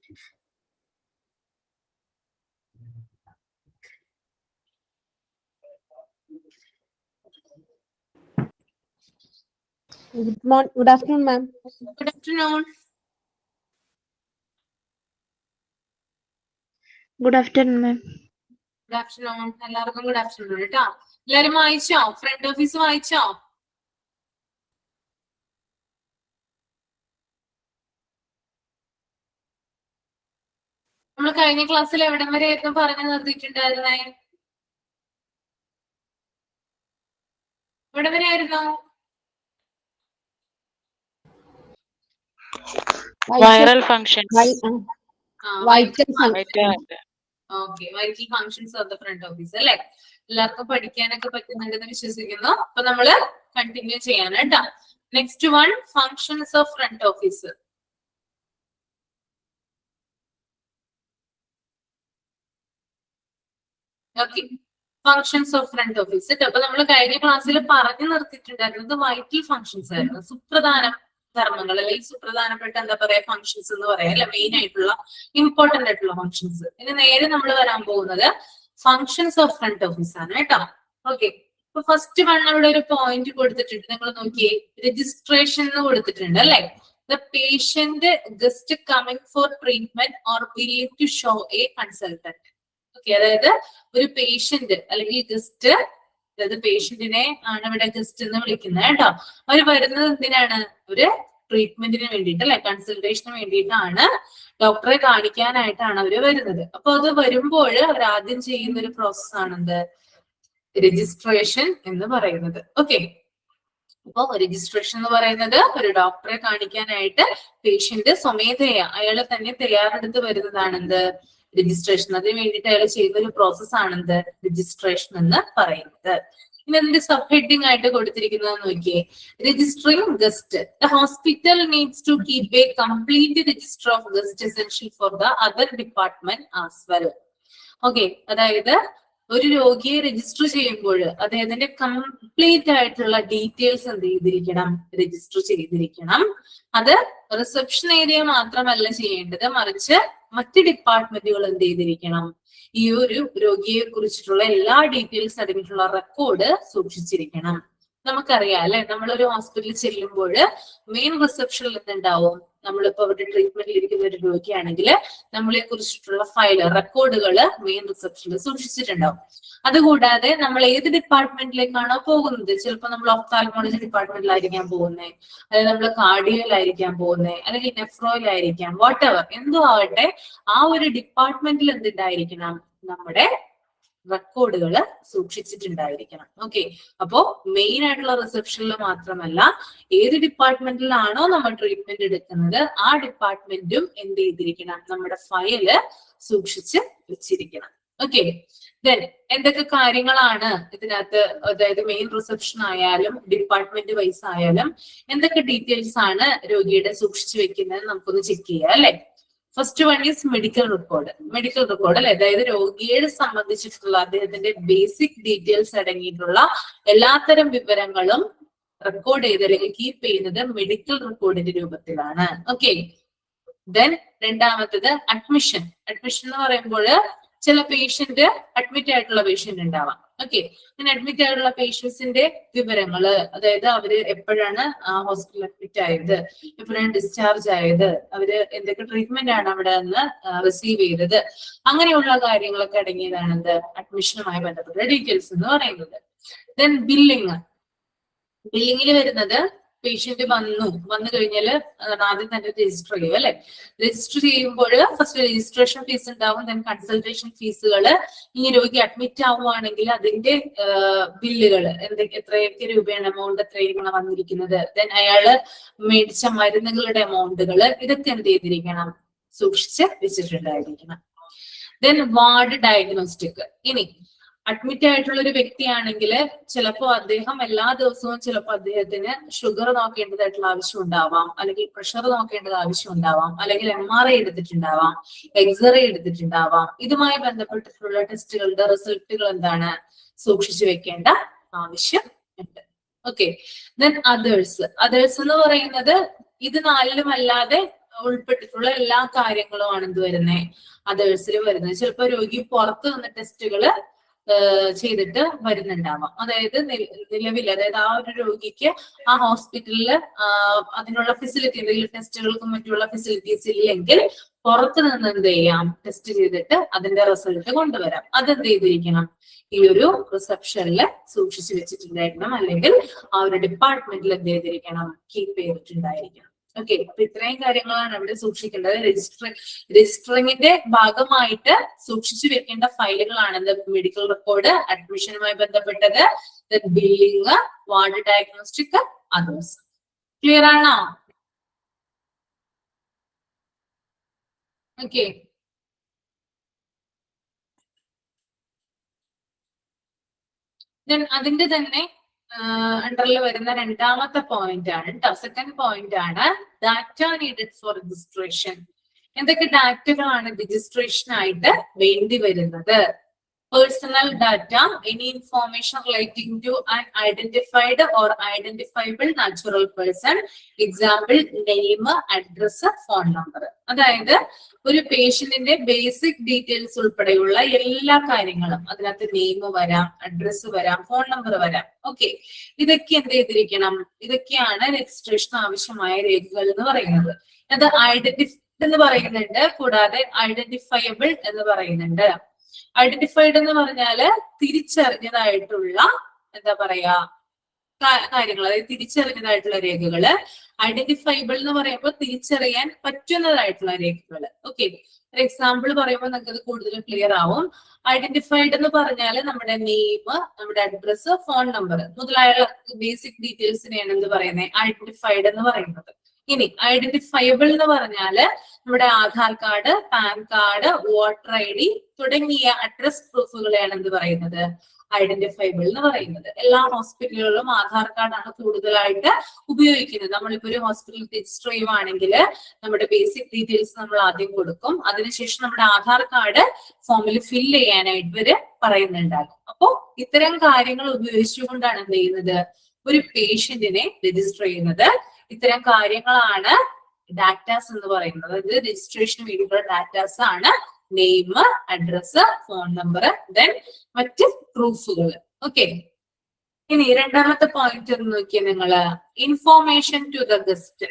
Good afternoon, ma'am. Good afternoon. Good afternoon, ma'am. Good afternoon. എല്ലാവർക്കും good afternoon കേട്ടോ. എല്ലാരും വായിച്ചോ? ഫ്രണ്ട് ഓഫീസ് വായിച്ചോ? നമ്മൾ കഴിഞ്ഞ ക്ലാസ്സിൽ എവിടം വരെ ആയിരുന്നു പറഞ്ഞു നിർത്തിയിട്ടുണ്ടായിരുന്നേ? എവിടെ വരെ ആയിരുന്നു? Viral functions. Vital functions. Okay, vital functions of the front office അല്ലെ? എല്ലാവർക്കും പഠിക്കാനൊക്കെ പറ്റുന്നുണ്ടെന്ന് വിശ്വസിക്കുന്നു. അപ്പൊ നമ്മള് കണ്ടിന്യൂ ചെയ്യാണ് കേട്ടോ. Next one, functions of front office. Okay, functions of front office. അപ്പൊ നമ്മൾ കഴിഞ്ഞ ക്ലാസ്സിൽ പറഞ്ഞു നിർത്തിയിട്ടുണ്ടായിരുന്നത് വൈറ്റൽ ഫങ്ഷൻസ് ആയിരുന്നു. സുപ്രധാന ധർമ്മങ്ങൾ അല്ലെങ്കിൽ സുപ്രധാനപ്പെട്ട എന്താ പറയാ ഫങ്ഷൻസ് എന്ന് പറയാം അല്ലെ, മെയിൻ ആയിട്ടുള്ള ഇമ്പോർട്ടന്റ് ആയിട്ടുള്ള ഫങ്ഷൻസ്. ഇനി നേരെ നമ്മൾ വരാൻ പോകുന്നത് ഫങ്ഷൻസ് ഓഫ് ഫ്രണ്ട് ഓഫീസ് ആണ് കേട്ടോ. ഓക്കെ, ഇപ്പൊ ഫസ്റ്റ് വൺ അവിടെ ഒരു പോയിന്റ് കൊടുത്തിട്ടുണ്ട്, നിങ്ങൾ നോക്കിയേ, രജിസ്ട്രേഷൻ എന്ന് കൊടുത്തിട്ടുണ്ട് അല്ലെ. The patient guest coming for treatment or willing to show a consultant. Okay, അതായത് ഒരു പേഷ്യന്റ് അല്ലെങ്കിൽ ഗസ്റ്റ്, അതായത് പേഷ്യന്റിനെ ആണ് ഇവിടെ ഗസ്റ്റ് എന്ന് വിളിക്കുന്നത് കേട്ടോ. അവർ വരുന്നത് എന്തിനാണ്? ഒരു ട്രീറ്റ്മെന്റിന് വേണ്ടിയിട്ട് അല്ലെ, കൺസൾട്ടേഷന് വേണ്ടിയിട്ടാണ്, ഡോക്ടറെ കാണിക്കാനായിട്ടാണ് അവര് വരുന്നത്. അപ്പൊ അത് വരുമ്പോൾ അവർ ആദ്യം ചെയ്യുന്ന ഒരു പ്രോസസ് ആണെന്ത്? രജിസ്ട്രേഷൻ എന്ന് പറയുന്നത്. ഓക്കെ, അപ്പൊ രജിസ്ട്രേഷൻ എന്ന് പറയുന്നത് ഒരു ഡോക്ടറെ കാണിക്കാനായിട്ട് പേഷ്യന്റ് സ്വമേധയാ അയാളെ തന്നെ തയ്യാറെടുത്ത് വരുന്നതാണെന്ത്? രജിസ്ട്രേഷൻ. അതിന് വേണ്ടിയിട്ട് അയാൾ ചെയ്യുന്ന ഒരു പ്രോസസ് ആണെന്ത്? രജിസ്ട്രേഷൻ എന്ന് പറയുന്നത്. ഇനി അതിന്റെ സബ് ഹെഡിങ് ആയിട്ട് കൊടുത്തിരിക്കുന്നത് നോക്കിയേ, registering guest. The hospital needs to keep a complete register of guest essential for the other department as well. Okay, അതായത് ഒരു രോഗിയെ രജിസ്റ്റർ ചെയ്യുമ്പോൾ അദ്ദേഹത്തിന്റെ കംപ്ലീറ്റ് ആയിട്ടുള്ള ഡീറ്റെയിൽസ് എന്ത് ചെയ്തിരിക്കണം? രജിസ്റ്റർ ചെയ്തിരിക്കണം. അത് റിസപ്ഷൻ ഏരിയ മാത്രമല്ല ചെയ്യേണ്ടത്, മറിച്ച് മറ്റ് ഡിപ്പാർട്ട്മെന്റുകൾ എന്ത് ചെയ്തിരിക്കണം? ഈ ഒരു രോഗിയെ കുറിച്ചിട്ടുള്ള എല്ലാ ഡീറ്റെയിൽസ് അടങ്ങിയിട്ടുള്ള റെക്കോർഡ് സൂക്ഷിച്ചിരിക്കണം. നമുക്കറിയാം അല്ലെ, നമ്മളൊരു ഹോസ്പിറ്റലിൽ ചെല്ലുമ്പോൾ മെയിൻ റിസപ്ഷനിൽ എന്തുണ്ടാവും? നമ്മളിപ്പോ അവിടെ ട്രീറ്റ്മെന്റിൽ ഇരിക്കുന്ന ഒരു രോഗിയാണെങ്കിൽ നമ്മളെ കുറിച്ചിട്ടുള്ള ഫയൽ റെക്കോർഡുകൾ മെയിൻ റിസപ്ഷനിൽ സൂക്ഷിച്ചിട്ടുണ്ടാവും. അതുകൂടാതെ നമ്മൾ ഏത് ഡിപ്പാർട്ട്മെന്റിലേക്കാണോ പോകുന്നത്, ചിലപ്പോൾ നമ്മൾ ഒഫ്താൽമോളജി ഡിപ്പാർട്ട്മെന്റിലായിരിക്കാം പോകുന്നത്, അല്ലെങ്കിൽ നമ്മൾ കാർഡിയോയിലായിരിക്കാം പോകുന്നത്, അല്ലെങ്കിൽ നെഫ്രോയിലായിരിക്കാം, വാട്ട് എവർ എന്തോ ആവട്ടെ, ആ ഒരു ഡിപ്പാർട്ട്മെന്റിൽ എന്തുണ്ടായിരിക്കണം? നമ്മുടെ റെക്കോർഡുകൾ സൂക്ഷിച്ചിട്ടുണ്ടായിരിക്കണം. ഓക്കെ, അപ്പോ മെയിൻ ആയിട്ടുള്ള റിസപ്ഷനിൽ മാത്രമല്ല, ഏത് ഡിപ്പാർട്ട്മെന്റിലാണോ നമ്മൾ ട്രീറ്റ്മെന്റ് എടുക്കുന്നത് ആ ഡിപ്പാർട്ട്മെന്റും എന്ത് ചെയ്തിരിക്കണം? നമ്മുടെ ഫയല് സൂക്ഷിച്ച് വെച്ചിരിക്കണം. ഓക്കെ, ദെൻ എന്തൊക്കെ കാര്യങ്ങളാണ് ഇതിനകത്ത്, അതായത് മെയിൻ റിസപ്ഷൻ ആയാലും ഡിപ്പാർട്ട്മെന്റ് വൈസ് ആയാലും എന്തൊക്കെ ഡീറ്റെയിൽസ് ആണ് രോഗിയുടെ സൂക്ഷിച്ചു വെക്കുന്നത് നമുക്കൊന്ന് ചെക്ക് ചെയ്യാം അല്ലെ. First one is medical record. Medical record അല്ലെ, അതായത് രോഗിയെ സംബന്ധിച്ചിട്ടുള്ള അദ്ദേഹത്തിന്റെ ബേസിക് ഡീറ്റെയിൽസ് അടങ്ങിയിട്ടുള്ള എല്ലാത്തരം വിവരങ്ങളും റെക്കോർഡ് ചെയ്ത് അല്ലെങ്കിൽ കീപ്പ് ചെയ്യുന്നത് മെഡിക്കൽ റെക്കോർഡിന്റെ രൂപത്തിലാണ്. ഓക്കെ, ദെൻ രണ്ടാമത്തത് അഡ്മിഷൻ. അഡ്മിഷൻ എന്ന് പറയുമ്പോൾ ചില പേഷ്യന്റ് അഡ്മിറ്റ് ആയിട്ടുള്ള പേഷ്യന്റ് ഉണ്ടാവാം. ഓക്കെ, അങ്ങനെ അഡ്മിറ്റ് ആയിട്ടുള്ള പേഷ്യൻസിന്റെ വിവരങ്ങള്, അതായത് അവര് എപ്പോഴാണ് ഹോസ്പിറ്റലിൽ അഡ്മിറ്റ് ആയത്, എപ്പോഴാണ് ഡിസ്ചാർജ് ആയത്, അവര് എന്തൊക്കെ ട്രീറ്റ്മെന്റ് ആണ് അവിടെ നിന്ന് റിസീവ് ചെയ്തത്, അങ്ങനെയുള്ള കാര്യങ്ങളൊക്കെ അടങ്ങിയതാണ് എന്ത്? അഡ്മിഷനുമായി ബന്ധപ്പെട്ട ഡീറ്റെയിൽസ് എന്ന് പറയുന്നത്. Then billing. ബില്ലിങ്ങിൽ വരുന്നത് പേഷ്യന്റ് വന്നു കഴിഞ്ഞാൽ ആദ്യം തന്നെ രജിസ്റ്റർ ചെയ്യും അല്ലെ. രജിസ്റ്റർ ചെയ്യുമ്പോൾ ഫസ്റ്റ് രജിസ്ട്രേഷൻ ഫീസ് ഉണ്ടാവും, ദെൻ കൺസൾട്ടേഷൻ ഫീസുകൾ. ഈ രോഗി അഡ്മിറ്റ് ആവുകയാണെങ്കിൽ അതിന്റെ ബില്ലുകൾ എത്രയൊക്കെ രൂപയാണ്, എമൗണ്ട് എത്രയാണ് വന്നിരിക്കുന്നത്, ദെൻ അയാള് മേടിച്ച മരുന്നുകളുടെ എമൗണ്ടുകൾ, ഇതൊക്കെ എന്ത് ചെയ്തിരിക്കണം? സൂക്ഷിച്ച് വെച്ചിട്ടുണ്ടായിരിക്കണം. Then ward diagnostic. ഇനി അഡ്മിറ്റ് ആയിട്ടുള്ള ഒരു വ്യക്തിയാണെങ്കിൽ ചിലപ്പോൾ അദ്ദേഹം എല്ലാ ദിവസവും ചിലപ്പോൾ അദ്ദേഹത്തിന് ഷുഗർ നോക്കേണ്ടതായിട്ടുള്ള ആവശ്യം ഉണ്ടാവാം, അല്ലെങ്കിൽ പ്രഷർ നോക്കേണ്ടത് ആവശ്യം ഉണ്ടാവാം, അല്ലെങ്കിൽ MRI എടുത്തിട്ടുണ്ടാവാം, എക്സ്റേ എടുത്തിട്ടുണ്ടാവാം. ഇതുമായി ബന്ധപ്പെട്ടിട്ടുള്ള ടെസ്റ്റുകളുടെ റിസൾട്ടുകൾ എന്താണ്? സൂക്ഷിച്ചു വെക്കേണ്ട ആവശ്യം ഉണ്ട്. Okay, then others. അതേഴ്സ് എന്ന് പറയുന്നത് ഇത് നാലിലും അല്ലാതെ ഉൾപ്പെട്ടിട്ടുള്ള എല്ലാ കാര്യങ്ങളുമാണ് എന്ത് വരുന്നത്, അതേഴ്സിൽ വരുന്നത്. ചിലപ്പോൾ രോഗി പുറത്ത് നിന്ന് ടെസ്റ്റുകൾ ചെയ്തിട്ട് വരുന്നുണ്ടാവാം. അതായത് നിലവിൽ, അതായത് ആ ഒരു രോഗിക്ക് ആ ഹോസ്പിറ്റലിൽ അതിനുള്ള ഫെസിലിറ്റി, എന്തെങ്കിലും ടെസ്റ്റുകൾക്കും മറ്റുള്ള ഫെസിലിറ്റീസ് ഇല്ലെങ്കിൽ പുറത്ത് നിന്ന് എന്ത് ചെയ്യാം, ടെസ്റ്റ് ചെയ്തിട്ട് അതിന്റെ റിസൾട്ട് കൊണ്ടുവരാം. അതെന്ത് ചെയ്തിരിക്കണം, ഈ ഒരു റിസപ്ഷനിൽ സൂക്ഷിച്ചു വെച്ചിട്ടുണ്ടായിരിക്കണം, അല്ലെങ്കിൽ ആ ഒരു ഡിപ്പാർട്ട്മെന്റിൽ എന്ത് ചെയ്തിരിക്കണം, കീപ്പ് ചെയ്തിട്ടുണ്ടായിരിക്കണം. ഓക്കെ, അപ്പൊ ഇത്രയും കാര്യങ്ങളാണ് അവിടെ സൂക്ഷിക്കേണ്ടത്. രജിസ്റ്ററിങ്ങിന്റെ ഭാഗമായിട്ട് സൂക്ഷിച്ചു വെക്കേണ്ട ഫയലുകളാണ് മെഡിക്കൽ റെക്കോർഡ്, അഡ്മിഷനുമായി ബന്ധപ്പെട്ടത്, billing, ward diagnostic, others. Clear ആണോ? ഓക്കെ, അതിന്റെ തന്നെ അണ്ടറിൽ വരുന്ന രണ്ടാമത്തെ പോയിന്റ് ആണ് കേട്ടോ, സെക്കൻഡ് പോയിന്റ് ആണ് ഡാറ്റ നീഡഡ് ഫോർ രജിസ്ട്രേഷൻ. എന്തൊക്കെ ഡാറ്റകളാണ് രജിസ്ട്രേഷൻ ആയിട്ട് വേണ്ടി വരുന്നത്? Personal data, any information relating to an identified or identifiable natural person. Example, name, address, phone number. അതായത് ഒരു പേഷ്യന്റിന്റെ ബേസിക് ഡീറ്റെയിൽസ് ഉൾപ്പെടെയുള്ള എല്ലാ കാര്യങ്ങളും, അതിനകത്ത് നെയിം വരാം, അഡ്രസ്സ് വരാം, ഫോൺ നമ്പർ വരാം. ഓക്കെ, ഇതൊക്കെ എന്ത് ചെയ്തിരിക്കണം? ഇതൊക്കെയാണ് രജിസ്ട്രേഷൻ ആവശ്യമായ രേഖകൾ എന്ന് പറയുന്നത്. അത് ഐഡന്റിഫൈഡ് എന്ന് പറയുന്നുണ്ട്, കൂടാതെ ഐഡന്റിഫയബിൾ എന്ന് പറയുന്നുണ്ട്. ഐഡന്റിഫൈഡ് എന്ന് പറഞ്ഞാല് തിരിച്ചറിഞ്ഞതായിട്ടുള്ള എന്താ പറയാ കാര്യങ്ങൾ, അതായത് തിരിച്ചറിഞ്ഞതായിട്ടുള്ള രേഖകള്. ഐഡന്റിഫൈബിൾ എന്ന് പറയുമ്പോൾ തിരിച്ചറിയാൻ പറ്റുന്നതായിട്ടുള്ള രേഖകള്. ഓക്കെ, ഒരു എക്സാമ്പിൾ പറയുമ്പോൾ നിങ്ങൾക്ക് അത് കൂടുതൽ ക്ലിയർ ആവും. ഐഡന്റിഫൈഡ് എന്ന് പറഞ്ഞാല് നമ്മുടെ നെയിം, നമ്മുടെ അഡ്രസ്, ഫോൺ നമ്പർ മുതലായ ബേസിക് ഡീറ്റെയിൽസിനെയാണ് എന്ത് പറയുന്നത്, ഐഡന്റിഫൈഡ് എന്ന് പറയുന്നത്. ഇനി ഐഡന്റിഫയബിൾ എന്ന് പറഞ്ഞാല് നമ്മുടെ Aadhaar card, pan card, voter ID തുടങ്ങിയ അഡ്രസ് പ്രൂഫുകളെയാണ് എന്ത് പറയുന്നത്, ഐഡന്റിഫയബിൾ എന്ന് പറയുന്നത്. എല്ലാ ഹോസ്പിറ്റലുകളിലും ആധാർ കാർഡാണ് കൂടുതലായിട്ട് ഉപയോഗിക്കുന്നത്. നമ്മളിപ്പോ ഒരു ഹോസ്പിറ്റലിൽ രജിസ്റ്റർ ചെയ്യുവാണെങ്കിൽ നമ്മുടെ ബേസിക് ഡീറ്റെയിൽസ് നമ്മൾ ആദ്യം കൊടുക്കും, അതിനുശേഷം നമ്മുടെ ആധാർ കാർഡ് ഫോമിൽ ഫില്ല് ചെയ്യാനായിട്ട് ഇവര് പറയുന്നുണ്ടാകും. അപ്പോ ഇത്തരം കാര്യങ്ങൾ ഉപയോഗിച്ചുകൊണ്ടാണ് എന്ത് ചെയ്യുന്നത്, ഒരു പേഷ്യന്റിനെ രജിസ്റ്റർ ചെയ്യുന്നത്. ഇത്തരം കാര്യങ്ങളാണ് ഡാറ്റാസ് എന്ന് പറയുന്നത്. ഇത് രജിസ്ട്രേഷന് വേണ്ടിയിട്ടുള്ള ഡാറ്റാസ് ആണ്. Name, address, phone number, then മറ്റ് പ്രൂഫുകൾ. ഓക്കെ, ഇനി രണ്ടാമത്തെ പോയിന്റ് ഒന്ന് നോക്കിയാൽ നിങ്ങള്, ഇൻഫോർമേഷൻ ടു ദ ഗസ്റ്റ്.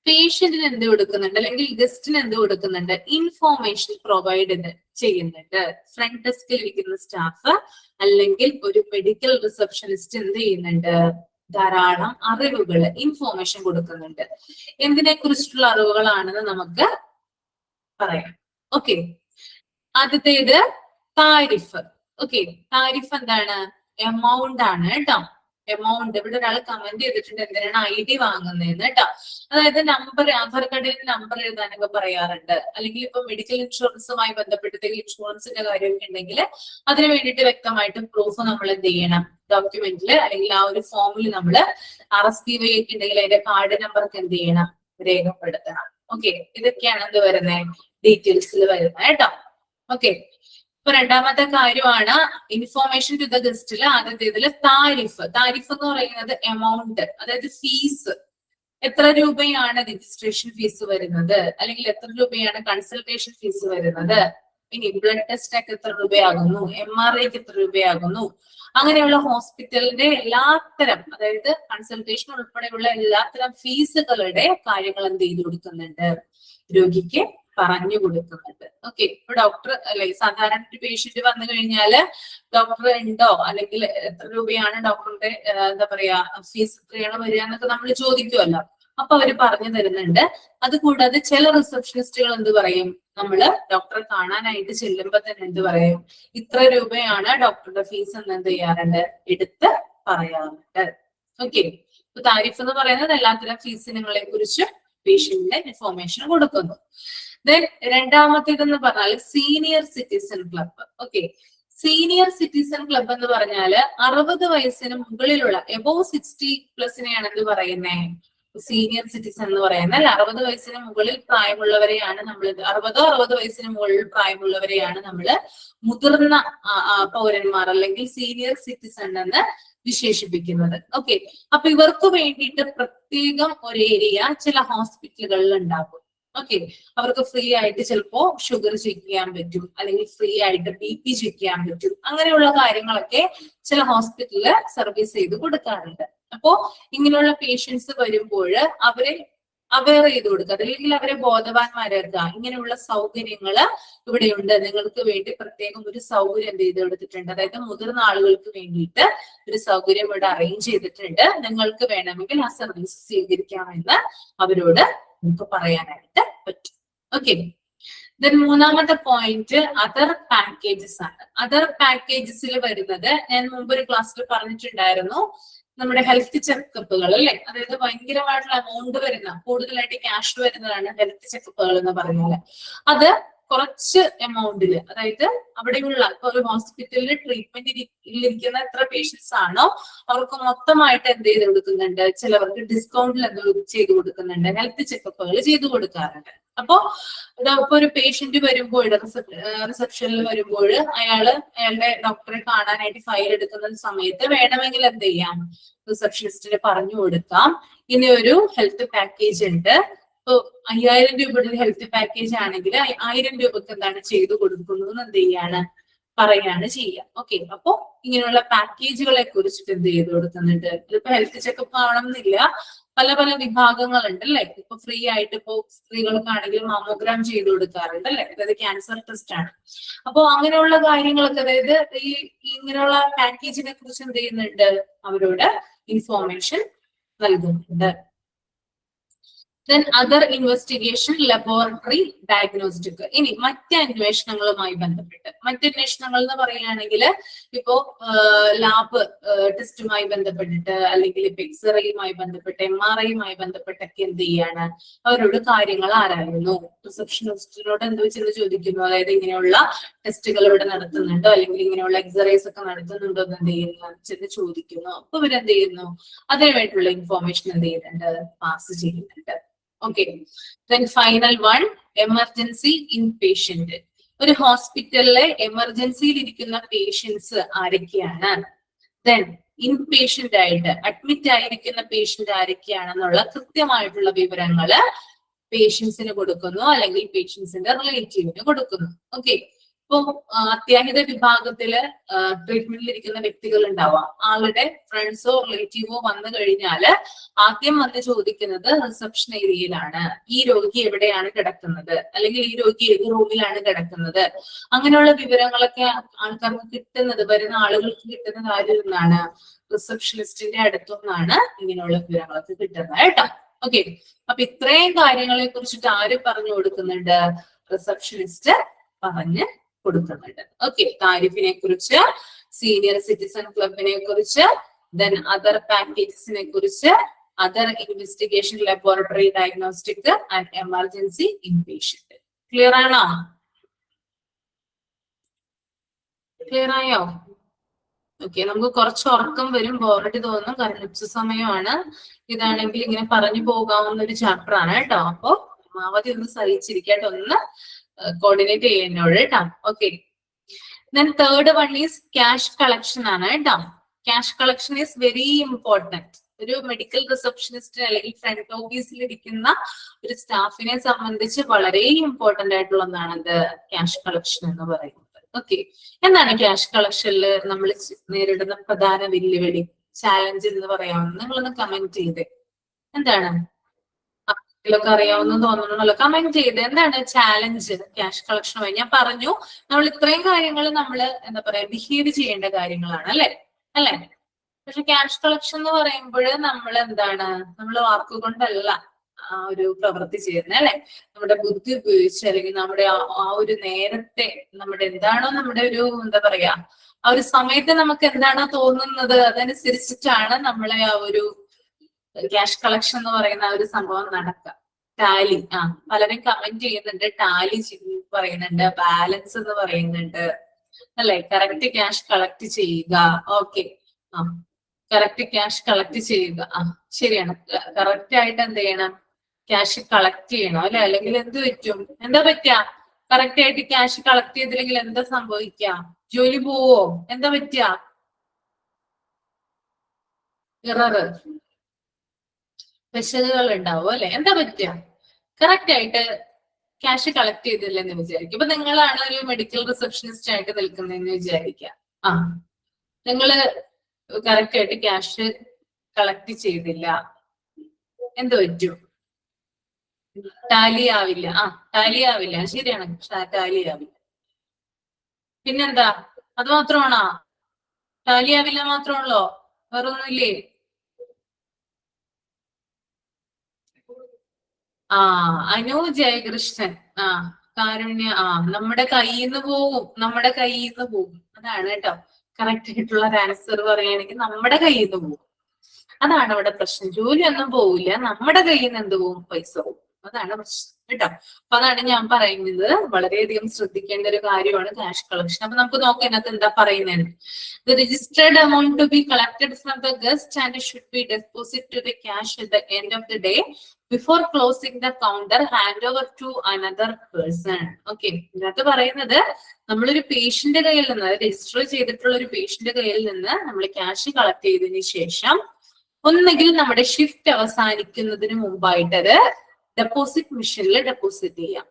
പേഷ്യന്റിന് എന്ത് കൊടുക്കുന്നുണ്ട്, അല്ലെങ്കിൽ ഗസ്റ്റിന് എന്ത് കൊടുക്കുന്നുണ്ട്, ഇൻഫോർമേഷൻ പ്രൊവൈഡ് ചെയ്യുന്നുണ്ട്. ഫ്രണ്ട് ഡെസ്കിൽ ഇരിക്കുന്ന സ്റ്റാഫ് അല്ലെങ്കിൽ ഒരു മെഡിക്കൽ റിസപ്ഷനിസ്റ്റ് എന്ത് ചെയ്യുന്നുണ്ട്, ധാരാളം അറിവുകൾ, ഇൻഫോർമേഷൻ കൊടുക്കുന്നുണ്ട്. എന്തിനെ കുറിച്ചിട്ടുള്ള അറിവുകളാണെന്ന് നമുക്ക് പറയാം. ഓക്കെ, ആദ്യത്തേത് താരിഫ്. ഓക്കെ, താരിഫ് എന്താണ്, എമൗണ്ട് ആണ് കേട്ടോ. എമൗണ്ട്, ഇവിടെ ഒരാൾ കമന്റ് ചെയ്തിട്ടുണ്ട് എന്തിനാണ് ID വാങ്ങുന്നതെന്ന് കേട്ടോ. അതായത് നമ്പർ, ആധാർ കാർഡിൽ നമ്പർ എഴുതാനൊക്കെ പറയാറുണ്ട്. അല്ലെങ്കിൽ ഇപ്പൊ മെഡിക്കൽ ഇൻഷുറൻസുമായി ബന്ധപ്പെട്ട് ഇൻഷുറൻസിന്റെ കാര്യമൊക്കെ ഉണ്ടെങ്കിൽ അതിന് വേണ്ടിയിട്ട് വ്യക്തമായിട്ട് പ്രൂഫ് നമ്മൾ എന്ത് ചെയ്യണം, ഡോക്യുമെന്റില് അല്ലെങ്കിൽ ആ ഒരു ഫോമിൽ നമ്മൾ RSPY ഒക്കെ ഉണ്ടെങ്കിൽ അതിന്റെ കാർഡ് നമ്പർ ഒക്കെ എന്ത് ചെയ്യണം, രേഖപ്പെടുത്തണം. ഓക്കെ, ഇതൊക്കെയാണ് എന്ത് വരുന്നത്, ഡീറ്റെയിൽസിൽ വരുന്നത് കേട്ടോ. ഓക്കെ, ഇപ്പൊ രണ്ടാമത്തെ കാര്യമാണ് ഇൻഫോർമേഷൻ ടു ദ ഗസ്റ്റില്. ആദ്യത്തേതില് താരിഫ്. താരിഫ് എന്ന് പറയുന്നത് എമൗണ്ട്, അതായത് ഫീസ്. എത്ര രൂപയാണ് രജിസ്ട്രേഷൻ ഫീസ് വരുന്നത്, അല്ലെങ്കിൽ എത്ര രൂപയാണ് കൺസൾട്ടേഷൻ ഫീസ് വരുന്നത്, ഇനി ബ്ലഡ് ടെസ്റ്റിനൊക്കെ എത്ര രൂപയാകുന്നു, MRIക്ക് എത്ര രൂപയാകുന്നു, അങ്ങനെയുള്ള ഹോസ്പിറ്റലിന്റെ എല്ലാത്തരം, അതായത് കൺസൾട്ടേഷൻ ഉൾപ്പെടെയുള്ള എല്ലാത്തരം ഫീസുകളുടെ കാര്യങ്ങൾ എന്ത് ചെയ്തു കൊടുക്കുന്നുണ്ട്, രോഗിക്ക് പറഞ്ഞു കൊടുക്കുന്നുണ്ട്. ഓക്കെ, ഇപ്പൊ ഡോക്ടർ അല്ലെ, സാധാരണ ഒരു പേഷ്യന്റ് വന്നു കഴിഞ്ഞാല് ഡോക്ടർ ഉണ്ടോ, അല്ലെങ്കിൽ എത്ര രൂപയാണ് ഡോക്ടറിന്റെ എന്താ പറയാ ഫീസ് എത്രയാണ് വരിക എന്നൊക്കെ നമ്മൾ ചോദിക്കുമല്ലോ. അപ്പൊ അവര് പറഞ്ഞു തരുന്നുണ്ട്. അതുകൂടാതെ ചില റിസപ്ഷനിസ്റ്റുകൾ എന്ത് പറയും, നമ്മള് ഡോക്ടറെ കാണാനായിട്ട് ചെല്ലുമ്പോ തന്നെ എന്ത് പറയും, ഇത്ര രൂപയാണ് ഡോക്ടറുടെ ഫീസ് എന്ന് എന്ത് ചെയ്യാറുണ്ട്, എടുത്ത് പറയാറുണ്ട്. ഓക്കെ, ഇപ്പൊ താരിഫ് എന്ന് പറയുന്നത് എല്ലാത്തരം ഫീസ് ഇനങ്ങളെ കുറിച്ച് പേഷ്യന്റിന്റെ ഇൻഫോർമേഷൻ കൊടുക്കുന്നു. ദെൻ രണ്ടാമത്തേതെന്ന് പറഞ്ഞാൽ senior citizen club. Okay, senior citizen club എന്ന് പറഞ്ഞാല് 60 വയസ്സിന് മുകളിലുള്ള എബോവ് 60+ എന്ത് പറയുന്നത്, സീനിയർ സിറ്റിസൺ എന്ന് പറയുന്നത്. 60 വയസ്സിന് മുകളിൽ പ്രായമുള്ളവരെയാണ് നമ്മൾ, 60 വയസ്സിന് മുകളിൽ പ്രായമുള്ളവരെയാണ് നമ്മൾ മുതിർന്ന പൗരന്മാർ അല്ലെങ്കിൽ സീനിയർ സിറ്റിസൺ എന്ന് വിശേഷിപ്പിക്കുന്നത്. ഓക്കെ, അപ്പൊ ഇവർക്ക് വേണ്ടിയിട്ട് പ്രത്യേകം ഒരു ഏരിയ ചില ഹോസ്പിറ്റലുകളിൽ ഉണ്ടാകും. ഓക്കെ, അവർക്ക് ഫ്രീ ആയിട്ട് ചിലപ്പോ ഷുഗർ ചെക്ക് ചെയ്യാൻ പറ്റും, അല്ലെങ്കിൽ ഫ്രീ ആയിട്ട് BP ചെക്ക് ചെയ്യാൻ പറ്റും. അങ്ങനെയുള്ള കാര്യങ്ങളൊക്കെ ചില ഹോസ്പിറ്റലില് സർവീസ് ചെയ്ത് കൊടുക്കാറുണ്ട്. അപ്പോ ഇങ്ങനെയുള്ള പേഷ്യൻസ് വരുമ്പോൾ അവരെ അവെയർ ചെയ്ത് കൊടുക്കുക, അല്ലെങ്കിൽ അവരെ ബോധവാന്മാരാക്കുക. ഇങ്ങനെയുള്ള സൗകര്യങ്ങള് ഇവിടെയുണ്ട്, നിങ്ങൾക്ക് വേണ്ടി പ്രത്യേകം ഒരു സൗകര്യം എന്ത് ചെയ്ത് കൊടുത്തിട്ടുണ്ട്, അതായത് മുതിർന്ന ആളുകൾക്ക് വേണ്ടിയിട്ട് ഒരു സൗകര്യം ഇവിടെ അറേഞ്ച് ചെയ്തിട്ടുണ്ട്, നിങ്ങൾക്ക് വേണമെങ്കിൽ ആ സർവീസ് സ്വീകരിക്കാമെന്ന് അവരോട് നമുക്ക് പറയാനായിട്ട് പറ്റും. ഓക്കെ, ദെൻ മൂന്നാമത്തെ പോയിന്റ് അതർ പാക്കേജസ് ആണ്. അതർ പാക്കേജസിൽ വരുന്നത് ഞാൻ മുമ്പ് ഒരു ക്ലാസ്സിൽ പറഞ്ഞിട്ടുണ്ടായിരുന്നു, നമ്മുടെ ഹെൽത്ത് ചെക്കപ്പുകൾ അല്ലെ, അതായത് ഭയങ്കരമായിട്ടുള്ള എമൗണ്ട് വരുന്ന, കൂടുതലായിട്ട് ക്യാഷ് വരുന്നതാണ് ഹെൽത്ത് ചെക്കപ്പുകൾ എന്ന് പറഞ്ഞാല്. അത് കുറച്ച് എമൗണ്ടില്, അതായത് അവിടെയുള്ള ഇപ്പൊ ഒരു ഹോസ്പിറ്റലിൽ ട്രീറ്റ്മെന്റ് ഇരിക്കുന്ന എത്ര പേഷ്യൻസ് ആണോ അവർക്ക് മൊത്തമായിട്ട് എന്ത് ചെയ്ത് കൊടുക്കുന്നുണ്ട്, ചിലവർക്ക് ഡിസ്കൗണ്ടിൽ എന്ത് ചെയ്ത് കൊടുക്കുന്നുണ്ട്, ഹെൽത്ത് ചെക്കപ്പുകൾ ചെയ്തു കൊടുക്കാറുണ്ട്. അപ്പോ ഇപ്പൊ ഒരു പേഷ്യന്റ് വരുമ്പോൾ റിസപ്ഷനിൽ വരുമ്പോൾ അയാളുടെ ഡോക്ടറെ കാണാനായിട്ട് ഫയൽ എടുക്കുന്ന സമയത്ത് വേണമെങ്കിൽ എന്ത് ചെയ്യാം, റിസപ്ഷനിസ്റ്റിന് പറഞ്ഞു കൊടുക്കാം ഇനി ഒരു ഹെൽത്ത് പാക്കേജ് ഉണ്ട്, ഇപ്പൊ 5000 രൂപയുടെ ഹെൽത്ത് പാക്കേജ് ആണെങ്കിൽ 1000 രൂപക്ക് എന്താണ് ചെയ്തു കൊടുക്കുന്നത് എന്ത് ചെയ്യാണ്, പറയാണ് ചെയ്യുക. ഓക്കെ, അപ്പൊ ഇങ്ങനെയുള്ള പാക്കേജുകളെ കുറിച്ചിട്ട് എന്ത് ചെയ്ത് കൊടുക്കുന്നുണ്ട്. ഇതിപ്പോ ഹെൽത്ത് ചെക്കപ്പ് ആവണമെന്നില്ല, പല പല വിഭാഗങ്ങളുണ്ട് അല്ലെ. ഇപ്പൊ ഫ്രീ ആയിട്ട് ഇപ്പോ സ്ത്രീകൾക്കാണെങ്കിൽ മാമോഗ്രാം ചെയ്തു കൊടുക്കാറുണ്ട് അല്ലെ, അതായത് ക്യാൻസർ ടെസ്റ്റ് ആണ്. അപ്പൊ അങ്ങനെയുള്ള കാര്യങ്ങളൊക്കെ, അതായത് ഇങ്ങനെയുള്ള പാക്കേജിനെ കുറിച്ച് എന്ത് ചെയ്യുന്നുണ്ട്, അവരോട് ഇൻഫോർമേഷൻ നൽകുന്നുണ്ട്. Then other investigation, laboratory, diagnostic. ഇനി മറ്റ് അന്വേഷണങ്ങളുമായി ബന്ധപ്പെട്ട്, മറ്റന്വേഷണങ്ങൾ എന്ന് പറയുകയാണെങ്കിൽ ഇപ്പോ ലാബ് ടെസ്റ്റുമായി ബന്ധപ്പെട്ടിട്ട്, അല്ലെങ്കിൽ ഇപ്പൊ എക്സ്റേയുമായി ബന്ധപ്പെട്ട്, MRIയുമായി ബന്ധപ്പെട്ടൊക്കെ എന്ത് ചെയ്യാണ്, അവരോട് കാര്യങ്ങൾ ആരായുന്നു. റിസപ്ഷനിസ്റ്റിനോട് എന്ത് വെച്ചെന്ന് ചോദിക്കുന്നു, അതായത് ഇങ്ങനെയുള്ള ടെസ്റ്റുകൾ ഇവിടെ നടത്തുന്നുണ്ടോ, അല്ലെങ്കിൽ ഇങ്ങനെയുള്ള എക്സ്റേസ് ഒക്കെ നടത്തുന്നുണ്ടോ എന്ന് എന്ത് ചെയ്യുന്നു ചെന്ന് ചോദിക്കുന്നു. അപ്പൊ ഇവരെന്ത് ചെയ്യുന്നു, അതിനു വേണ്ടിയുള്ള ഇൻഫോർമേഷൻ എന്ത് ചെയ്യുന്നുണ്ട്, പാസ് ചെയ്യുന്നുണ്ട്. Okay, then final one, emergency inpatient. ഒരു ഹോസ്പിറ്റലിലെ എമർജൻസിയിൽ ഇരിക്കുന്ന പേഷ്യൻസ് ആരൊക്കെയാണ്, ദെൻ ഇൻപേഷ്യന്റ് ആയിട്ട് അഡ്മിറ്റ് ആയിരിക്കുന്ന പേഷ്യന്റ് ആരൊക്കെയാണെന്നുള്ള കൃത്യമായിട്ടുള്ള വിവരങ്ങള് പേഷ്യൻസിന് കൊടുക്കുന്നു, അല്ലെങ്കിൽ പേഷ്യൻസിന്റെ റിലേറ്റീവിന് കൊടുക്കുന്നു. ഓക്കെ, ഇപ്പൊ അത്യാഹിത വിഭാഗത്തില് ട്രീറ്റ്മെന്റിൽ ഇരിക്കുന്ന വ്യക്തികൾ ഉണ്ടാവാം, ആളുടെ ഫ്രണ്ട്സോ റിലേറ്റീവോ വന്നു കഴിഞ്ഞാല് ആദ്യം വന്ന് ചോദിക്കുന്നത് റിസപ്ഷൻ ഏരിയയിലാണ്, ഈ രോഗി എവിടെയാണ് കിടക്കുന്നത്, അല്ലെങ്കിൽ ഈ രോഗി ഏത് റൂമിലാണ് കിടക്കുന്നത്. അങ്ങനെയുള്ള വിവരങ്ങളൊക്കെ ആൾക്കാർക്ക് കിട്ടുന്നത്, വരുന്ന ആളുകൾക്ക് കിട്ടുന്നത് ആരിൽ നിന്നാണ്, റിസപ്ഷനിസ്റ്റിന്റെ അടുത്തുനിന്നാണ് ഇങ്ങനെയുള്ള വിവരങ്ങളൊക്കെ കിട്ടുന്നത് കേട്ടോ. ഓക്കെ, അപ്പൊ ഇത്രയും കാര്യങ്ങളെ കുറിച്ചിട്ട് ആര് പറഞ്ഞു കൊടുക്കുന്നുണ്ട്, റിസപ്ഷനിസ്റ്റ് പറഞ്ഞ് കൊടുക്കുന്നുണ്ട്. ഓക്കെ, താരിഫിനെ കുറിച്ച്, സീനിയർ സിറ്റിസൺ ക്ലബിനെ കുറിച്ച്, ദെൻ അതർ പാക്കേജസിനെ കുറിച്ച്, other investigation, laboratory, diagnostic and emergency inpatient. Clear ആണോ? ക്ലിയർ ആയോ? ഓക്കെ, നമുക്ക് കുറച്ച് ഉറക്കം വരും, ബോറടി തോന്നും, കാരണം ഉച്ച സമയമാണ്. ഇതാണെങ്കിൽ ഇങ്ങനെ പറഞ്ഞു പോകാവുന്ന ഒരു ചാപ്റ്റർ ആണ് കേട്ടോ. അപ്പൊ പരമാവധി ഒന്ന് സഹിച്ചിരിക്കട്ടെ, ഒന്ന് കോർഡിനേറ്റ് ചെയ്യുന്നോട് കേട്ടോ. Okay, then third one is cash collection ആണ് കേട്ടോ. Cash collection is very important. ഒരു മെഡിക്കൽ റിസപ്ഷനിസ്റ്റിന് അല്ലെങ്കിൽ ഫ്രണ്ട് ഓഫീസിൽ ഇരിക്കുന്ന ഒരു സ്റ്റാഫിനെ സംബന്ധിച്ച് വളരെ ഇമ്പോർട്ടന്റ് ആയിട്ടുള്ള ഒന്നാണ് ഇത് ക്യാഷ് കളക്ഷൻ എന്ന് പറയുന്നത്. ഓക്കെ, എന്താണ് ക്യാഷ് കളക്ഷനിൽ നമ്മൾ നേരിടുന്ന പ്രധാന വെല്ലുവിളി, ചാലഞ്ച് എന്ന് പറയാമെന്ന് നിങ്ങളൊന്ന് കമന്റ് ചെയ്തേ. എന്താണ്? ഒക്കെ അറിയാവുന്ന തോന്നണമല്ലോ, കമന്റ് ചെയ്ത് എന്താണ് ചാലഞ്ച് ക്യാഷ് കളക്ഷനുമായി. ഞാൻ പറഞ്ഞു നമ്മൾ ഇത്രയും കാര്യങ്ങൾ നമ്മൾ എന്താ പറയാ ബിഹേവ് ചെയ്യേണ്ട കാര്യങ്ങളാണ് അല്ലെ. പക്ഷെ ക്യാഷ് കളക്ഷൻ എന്ന് പറയുമ്പോൾ നമ്മൾ എന്താണ്, നമ്മൾ വാക്കുകൊണ്ടല്ല ആ ഒരു പ്രവൃത്തി ചെയ്യുന്നത് അല്ലെ, നമ്മുടെ ബുദ്ധി ഉപയോഗിച്ച്, അല്ലെങ്കിൽ നമ്മുടെ ആ ഒരു നേരത്തെ നമ്മുടെ എന്താണോ നമ്മുടെ ഒരു എന്താ പറയാ ആ ഒരു സമയത്ത് നമുക്ക് എന്താണോ തോന്നുന്നത് അതനുസരിച്ചിട്ടാണ് നമ്മളെ ആ ഒരു ക്യാഷ് കളക്ഷൻ എന്ന് പറയുന്ന ആ ഒരു സംഭവം നടക്കുക. ടാലി, പലരും കമന്റ് ചെയ്യുന്നുണ്ട്, ടാലി പറയുന്നുണ്ട്, ബാലൻസ് എന്ന് പറയുന്നുണ്ട് അല്ലെ, കറക്റ്റ് ക്യാഷ് കളക്ട് ചെയ്യുക. ഓക്കെ, കറക്റ്റ് ക്യാഷ് കളക്ട് ചെയ്യുക, ശരിയാണ്. കറക്റ്റ് ആയിട്ട് എന്ത് ചെയ്യണം, ക്യാഷ് കളക്ട് ചെയ്യണം അല്ലെ, അല്ലെങ്കിൽ എന്ത് പറ്റും, എന്താ പറ്റുക, കറക്റ്റ് ആയിട്ട് ക്യാഷ് കളക്ട് ചെയ്തില്ലെങ്കിൽ എന്താ സംഭവിക്കുക, ജോലി പോവോ, എന്താ പറ്റുക, എറർ, പിശകുകൾ ഉണ്ടാവും അല്ലെ? എന്താ പറ്റുക? കറക്റ്റ് ആയിട്ട് ക്യാഷ് കളക്ട് ചെയ്തില്ലെന്ന് വിചാരിക്കും. ഇപ്പൊ നിങ്ങളാണ് ഒരു മെഡിക്കൽ റിസപ്ഷനിസ്റ്റ് ആയിട്ട് നിൽക്കുന്നതെന്ന് വിചാരിക്കുക. നിങ്ങള് കറക്റ്റ് ആയിട്ട് ക്യാഷ് കളക്ട് ചെയ്തില്ല, എന്ത് പറ്റും? ടാലി ആവില്ല. ടാലി ആവില്ല, ശരിയാണ്, ടാലി ആവില്ല. പിന്നെന്താ? അത് മാത്രമാണോ? ടാലി ആവില്ല മാത്രമാണല്ലോ, വേറൊന്നുമില്ലേ? അനു ജയകൃഷ്ണൻ, കാരുണ്യ, നമ്മുടെ കയ്യിൽ നിന്ന് പോകും, നമ്മുടെ കയ്യിൽ നിന്ന് പോകും. അതാണ് കേട്ടോ കറക്റ്റ് ആയിട്ടുള്ള ആൻസർ പറയുകയാണെങ്കിൽ നമ്മുടെ കയ്യിൽ നിന്ന് പോകും. അതാണ് ഇവിടെ പ്രശ്നം. ജോലിയൊന്നും പോവില്ല, നമ്മുടെ കയ്യിൽ നിന്ന് എന്ത് പോകും? പൈസ പോകും. അതാണ് പ്രശ്നം കേട്ടോ. അപ്പൊ അതാണ് ഞാൻ പറയുന്നത്, വളരെയധികം ശ്രദ്ധിക്കേണ്ട ഒരു കാര്യമാണ് ക്യാഷ് കളക്ഷൻ. അപ്പൊ നമുക്ക് നോക്കാം ഇതിനകത്ത് എന്താ പറയുന്നത്. The registered amount to be collected from the guest and should be deposited to the cash at the end of the day before closing the counter, hand over to another person. Okay, ഇതിനകത്ത് പറയുന്നത് നമ്മളൊരു patient കയ്യിൽ നിന്ന്, register ചെയ്തിട്ടുള്ള ഒരു patient കയ്യിൽ നിന്ന് നമ്മൾ ക്യാഷ് കളക്ട് ചെയ്തതിനു ശേഷം ഒന്നുകിൽ നമ്മുടെ ഷിഫ്റ്റ് അവസാനിക്കുന്നതിന് മുമ്പായിട്ട് അത് ഡെപ്പോസിറ്റ് മെഷീനിൽ ഡെപ്പോസിറ്റ് ചെയ്യാം,